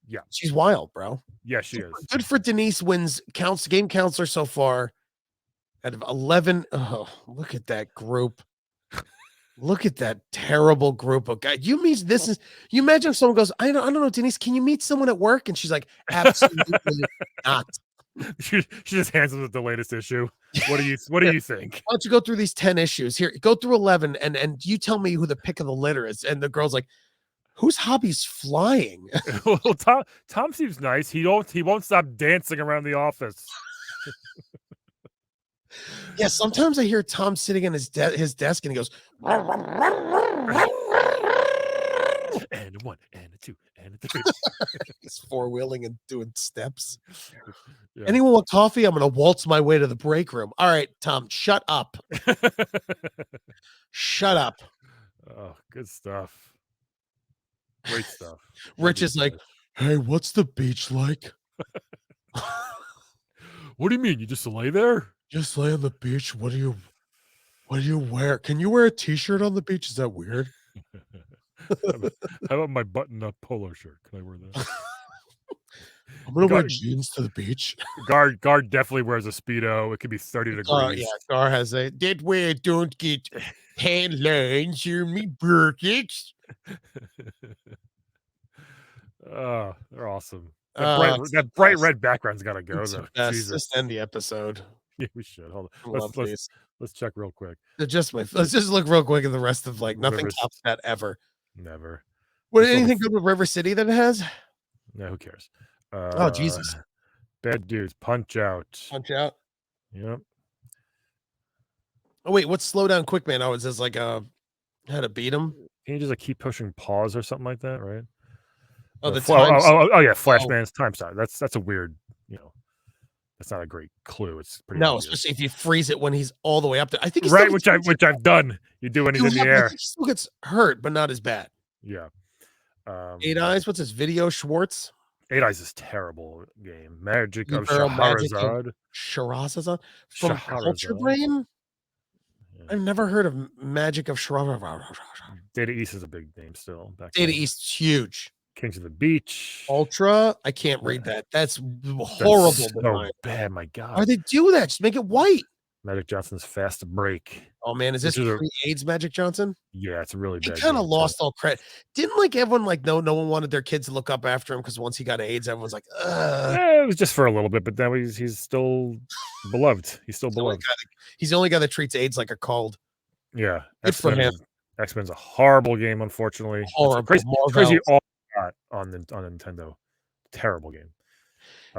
Yeah. She's wild, bro. Yeah, she is. Good for Denise wins game counselor so far out of 11. Oh, look at that group. Look at that terrible group of guys. You imagine if someone goes, I don't know, Denise, can you meet someone at work? And she's like, absolutely not. She just hands them the latest issue. What do you think? Why don't you go through these 10 issues? Here, go through 11 and you tell me who the pick of the litter is. And the girl's like, whose hobby's flying? Well, Tom seems nice. He won't stop dancing around the office. Yeah, sometimes I hear Tom sitting on his desk and he goes, and 1 and 2 and 3. He's 4-wheeling and doing steps. Yeah. Anyone want coffee? I'm gonna waltz my way to the break room. All right, Tom, shut up. Shut up. Oh, good stuff. Great stuff. Rich is like, hey, what's the beach like? What do you mean? You just lay there? Just lay on the beach. What do you wear? Can you wear a t-shirt on the beach? Is that weird? How about my button-up polo shirt? Can I wear that? I'm gonna wear jeans to the beach. Gar definitely wears a Speedo. It could be 30 degrees. Yeah, Gar has that way I don't get tan lines or me burgers. Oh, they're awesome. That bright red background's got to go though. Just end the episode. Yeah, we should. Hold on. Let's check real quick. Let's just look real quick at the rest of nothing tops that ever. Never. What anything good with River City that it has? No, who cares? Oh Jesus. Bad Dudes, Punch Out. Yep. Oh wait, what's Slow Down Quick Man? Oh, it says how to beat him. Can you just keep pushing pause or something like that, right? Oh, yeah, Flashman's time stop. That's a weird, That's not a great clue. It's pretty No, obvious. especially if you freeze it when he's all the way up there. I think he's Right, which I've done. You do when he's in the I air. think he still gets hurt, but not as bad. Yeah. Eight Eyes. What's his video? Schwartz. Eight Eyes is terrible game. Magic of Barrel Magic of Shahrazad. Sharazazan from Culture Shahrazad. Brain. Yeah. I've never heard of Magic of Sharazazan. Data East is a big name still. Back Data then. East's huge. Kings of the Beach. Ultra. I can't read that. That's horrible. So bad. My God. Why they do that? Just make it white. Magic Johnson's Fast Break. Oh man, is this pre-AIDS Magic Johnson? Yeah, it's a really bad. He kind of lost all credit. Didn't like everyone like no one wanted their kids to look up after him because once he got AIDS, everyone's like, yeah, it was just for a little bit, but now he's still beloved. He's still beloved. He's the only guy that treats AIDS like a cold. Yeah, good for him. X-Men's a horrible game, unfortunately. Horrible. Crazy all on Nintendo. Terrible game.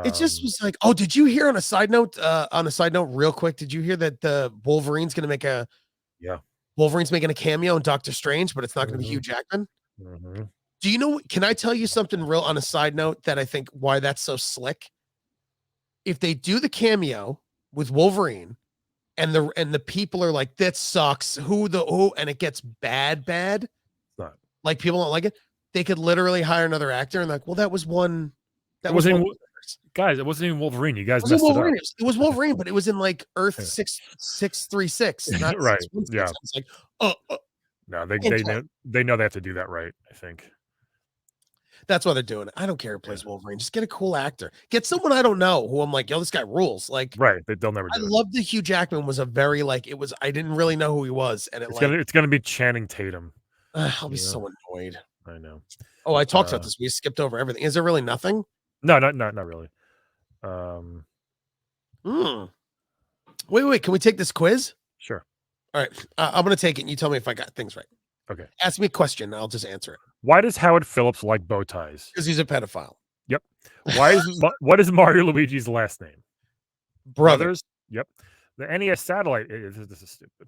It just was like, oh, did you hear on a side note, real quick, did you hear that the Wolverine's going to make Wolverine's making a cameo in Doctor Strange, but it's not going to be Hugh Jackman? Do you know, can I tell you something real on a side note that I think why that's so slick? If they do the cameo with Wolverine and the people are like, that sucks, and it gets bad, like people don't like it, they could literally hire another actor and like, well, that was one. That wasn't guys. It wasn't even Wolverine. You guys messed it up. It was Wolverine, but it was in like Earth 636. Not right. 616. Yeah. It's like, no, they know they have to do that right. I think that's why they're doing it. I don't care who plays Wolverine. Just get a cool actor. Get someone I don't know who I'm like, yo, this guy rules. Like, right? They'll never. I love that Hugh Jackman was a very like it was. I didn't really know who he was, and it's gonna be Channing Tatum. I'll be so annoyed. I know. Oh, I talked about this. We skipped over everything. Is there really nothing? No, not really. Wait. Can we take this quiz? Sure. All right. I'm going to take it and you tell me if I got things right. Okay. Ask me a question. I'll just answer it. Why does Howard Phillips like bow ties? Because he's a pedophile. Yep. What is Mario Luigi's last name? Brothers. Yep. The NES satellite. This is stupid.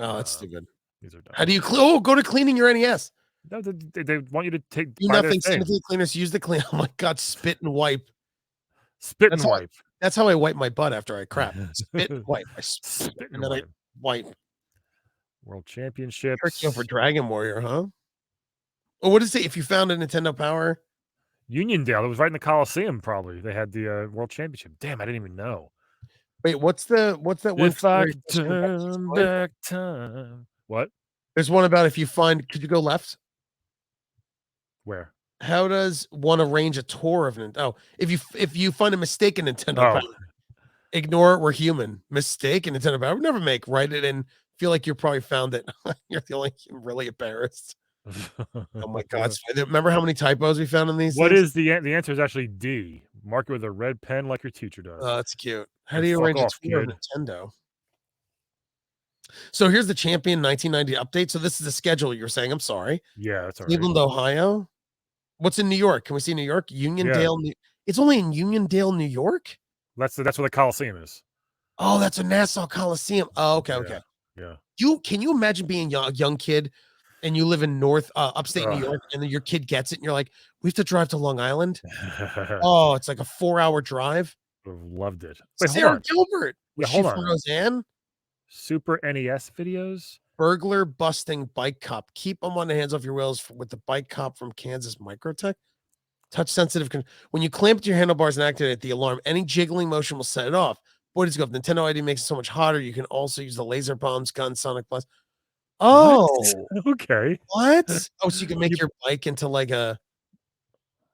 Oh, that's stupid. These are dumb. How do you go to cleaning your NES? No, they want you to take. Do nothing. Send it to the cleaners. Use the clean. Oh my God! Spit and wipe. Spit and wipe. That's how I wipe my butt after I crap. Spit and wipe. I spit and then I wipe. World Championships. For Dragon Warrior, huh? Oh, what is it? If you found a Nintendo Power. Uniondale. It was right in the Coliseum. Probably they had the World Championship. Damn, I didn't even know. Wait, what's that one? If I turn back time. What? There's one about if you find. Could you go left? Where? How does one arrange a tour of Nintendo? Oh, if you find a mistake in Nintendo Power, ignore it. We're human. Mistake in Nintendo Power. Never make. Write it in. Feel like you probably found it. You're the only really embarrassed. Oh my God! Remember how many typos we found in these? What is the answer? Is actually D. Mark it with a red pen like your teacher does. Oh, that's cute. How do you arrange a tour of Nintendo? So here's the champion 1990 update. So this is the schedule you're saying. I'm sorry. Yeah, that's all right. Cleveland, Ohio. What's in New York? Can we see New York? Uniondale. Yeah. It's only in Uniondale, New York. That's where the Coliseum is. Oh, that's a Nassau Coliseum. Oh, okay. Yeah. Can you imagine being a young kid and you live in upstate New York, and then your kid gets it, and you're like, we have to drive to Long Island. Oh, it's like a 4-hour drive. Loved it. Wait, Sarah Gilbert. Yeah, hold on. Roseanne. Super NES videos. Burglar busting bike cop. Keep them on the hands off your wheels with the bike cop from Kansas Microtech. Touch sensitive. When you clamp to your handlebars and activate the alarm, any jiggling motion will set it off. Boy, does go. Nintendo ID makes it so much hotter. You can also use the laser bombs, gun, Sonic Plus. Oh, what? Okay. What? Oh, so you can make your bike into like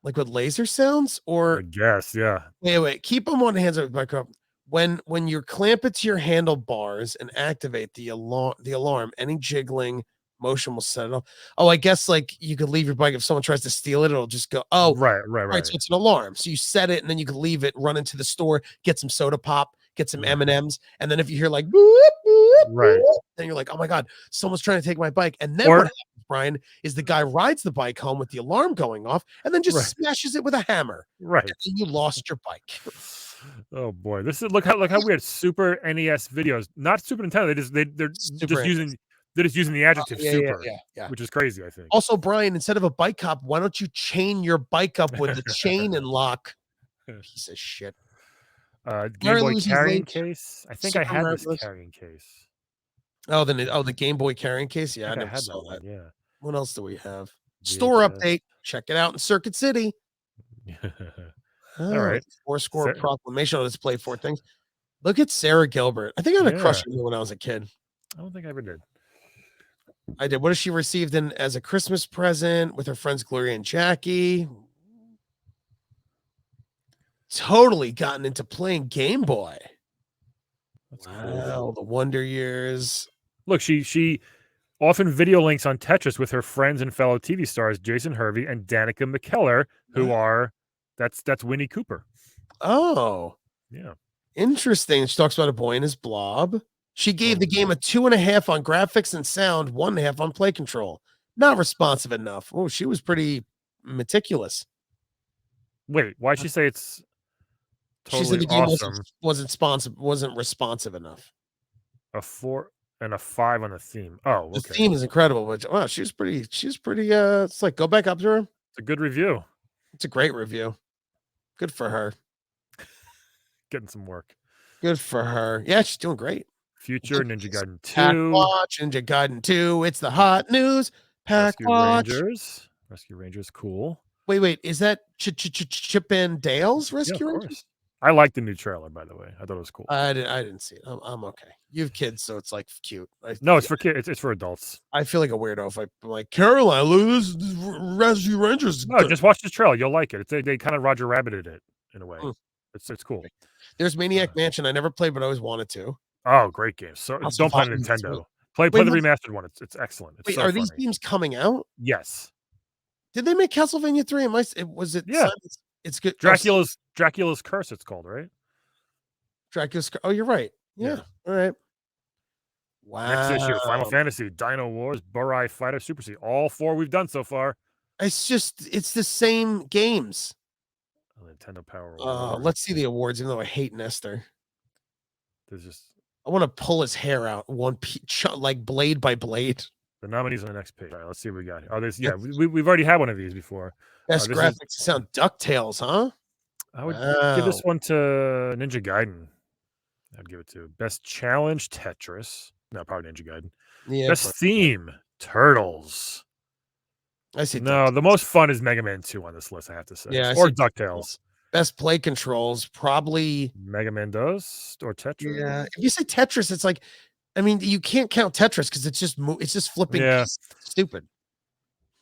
with laser sounds, or I guess, yeah. Wait. Keep them on the hands of the bike cop. When you clamp it to your handlebars and activate the alarm, any jiggling motion will set it off. Oh, I guess like you could leave your bike if someone tries to steal it, it'll just go. Oh, right. So it's an alarm. So you set it and then you can leave it, run into the store, get some soda pop, get some M&Ms, and then if you hear like boop, boop, right, boop, then you're like, oh my God, someone's trying to take my bike. And then what happens, Brian, is the guy rides the bike home with the alarm going off and then just smashes it with a hammer. Right. And then you lost your bike. Oh boy, this is look how weird. Super NES videos, not Super Nintendo. They're just using the adjective super, which is crazy. I think. Also, Brian, instead of a bike cop, why don't you chain your bike up with the chain and lock? Piece of shit. Game Mary Boy Lucy's carrying Late, case. I think I Super had Mario this Bros. carrying case. The Game Boy carrying case. I Yeah, I think I never had saw that that. one. Yeah. What else do we have? Store VHS. update. Check it out in Circuit City. All Oh, right. four-score Sa- proclamation. I'll display 4 things. Look at Sarah Gilbert. I think I had a crush Yeah. on her when I was a kid. I don't think I ever did. I did. What has she received as a Christmas present with her friends Gloria and Jackie? Totally gotten into playing Game Boy. That's cool. Wow, the Wonder Years. Look, she often video links on Tetris with her friends and fellow TV stars Jason Hervey and Danica McKellar, who are that's Winnie Cooper. Oh, Yeah. interesting. She talks about A Boy and His Blob. She gave the game a 2.5 on graphics and sound, 1.5 on play control. Not responsive enough. Oh, she was pretty meticulous. Wait, why'd she say it's She said totally the game awesome? wasn't responsive enough. A 4 and a 5 on the theme. Oh, The okay. theme is incredible, but wow, she was pretty. It's like, go back up to her. It's a good review. It's a great review. Good for her. Getting some work. Good for her. Yeah, she's doing great. Future Ninja Gaiden 2. Pack Watch, Ninja Gaiden 2. It's the hot news. Pack Rescue Watch. Rangers. Rescue Rangers, cool. Wait. Is that Chip and Dale's Rescue Yeah, of Rangers? course. I like the new trailer, by the way. I thought it was cool. I didn't see it. I'm okay. You have kids, so it's like cute. No, it's for kids. It's for adults. I feel like a weirdo if I'm like, Caroline, look at this Rescue Rangers. No, just watch the trailer. You'll like it. They kind of Roger Rabbited it in a way. It's cool. There's Maniac Mansion. I never played, but I always wanted to. Oh, great game. So House don't of play on Violence, Nintendo. Wait, Play the remastered one. It's excellent. It's Wait, so are these funny. games coming out? Yes. Did they make Castlevania 3? Was it? Yeah. It's good. Dracula's Curse, it's called, right? Dracula's. Oh, you're right. Yeah. All right. Wow. Next issue, Final Fantasy, Dino Wars, Burai Fighter, Super C. All 4 we've done so far. It's the same games. Nintendo Power Award. Let's see the awards, even though I hate Nestor. There's just I want to pull his hair out like blade by blade. the nominees on the next page. All right, let's see what we got. Oh, there's we've already had one of these before. Best graphics sound DuckTales, huh? I would give this one to Ninja Gaiden. I'd give it to Best Challenge Tetris. No, probably Ninja Gaiden. Yeah. Best Theme Turtles. I see. No, the most fun is Mega Man 2 on this list, I have to say. Yeah, or DuckTales. Best play controls, probably Mega Man does or Tetris. Yeah. If you say Tetris, it's like, I mean, you can't count Tetris because it's just flipping. Yeah. Stupid.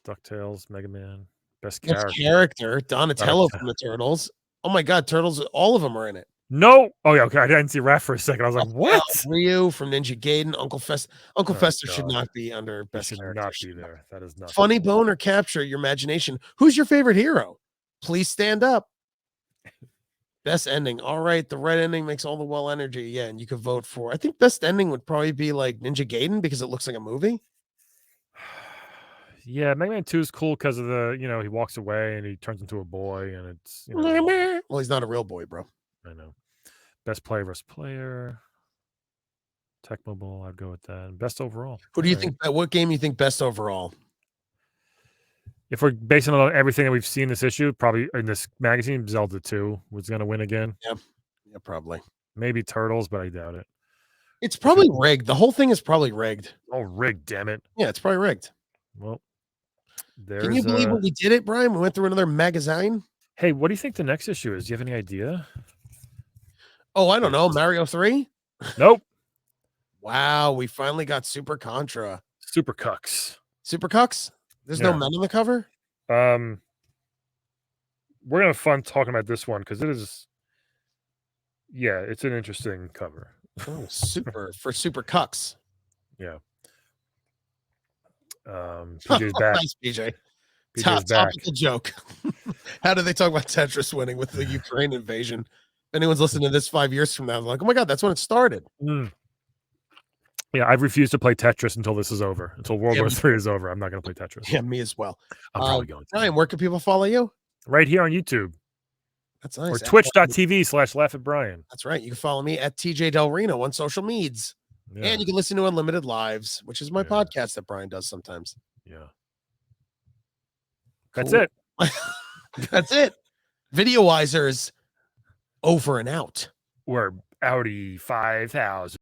DuckTales, Mega Man. Best character. Donatello from the Turtles. Oh my God, Turtles! All of them are in it. No. Oh yeah, okay. I didn't see Raph for a second. I was like, what? Ryu from Ninja Gaiden. Uncle Fester should not be under best character. Not be there. That is not funny bone or capture your imagination. Who's your favorite hero? Please stand up. Best ending. All right, the red ending makes all the well energy. Yeah, and you could vote for. I think best ending would probably be like Ninja Gaiden because it looks like a movie. Yeah, Mega Man 2 is cool because of the, he walks away and he turns into a boy and it's, well, he's not a real boy, bro. I know. Best player versus player. Tecmo Bowl, I'd go with that. Best overall. Who do you think? What game you think best overall? If we're basing it on everything that we've seen this issue, probably in this magazine, Zelda 2 was going to win again. Yeah, probably. Maybe Turtles, but I doubt it. It's probably rigged. The whole thing is probably rigged. Oh, rigged, damn it. Yeah, it's probably rigged. Well, can you believe when we did it, Brian? We went through another magazine. Hey, what do you think the next issue is? Do you have any idea? Oh, I don't know. Mario 3? Nope. Wow, we finally got Super Contra. Super Cucks. Super Cucks? There's no men on the cover? We're gonna have fun talking about this one because it is. Yeah, it's an interesting cover. Oh, for Super Cucks. Yeah. PJ's back. Nice, PJ. PJ's back. Topical joke. How do they talk about Tetris winning with the Ukraine invasion? If anyone's listening to this 5 years from now, they're like, oh my God, that's when it started. Yeah, I've refused to play Tetris until this is over. Until World War III is over. I'm not going to play Tetris. Yeah, me as well. I'm probably going to. Ryan, where can people follow you? Right here on YouTube. That's nice. Or twitch.tv/laughatbrian. That's right. You can follow me at TJ Del Reno on social medias. Yeah. And you can listen to Unlimited Lives, which is my podcast that Brian does sometimes. Yeah. Cool. That's it. That's it. Videoizers over and out. or Audi 5000.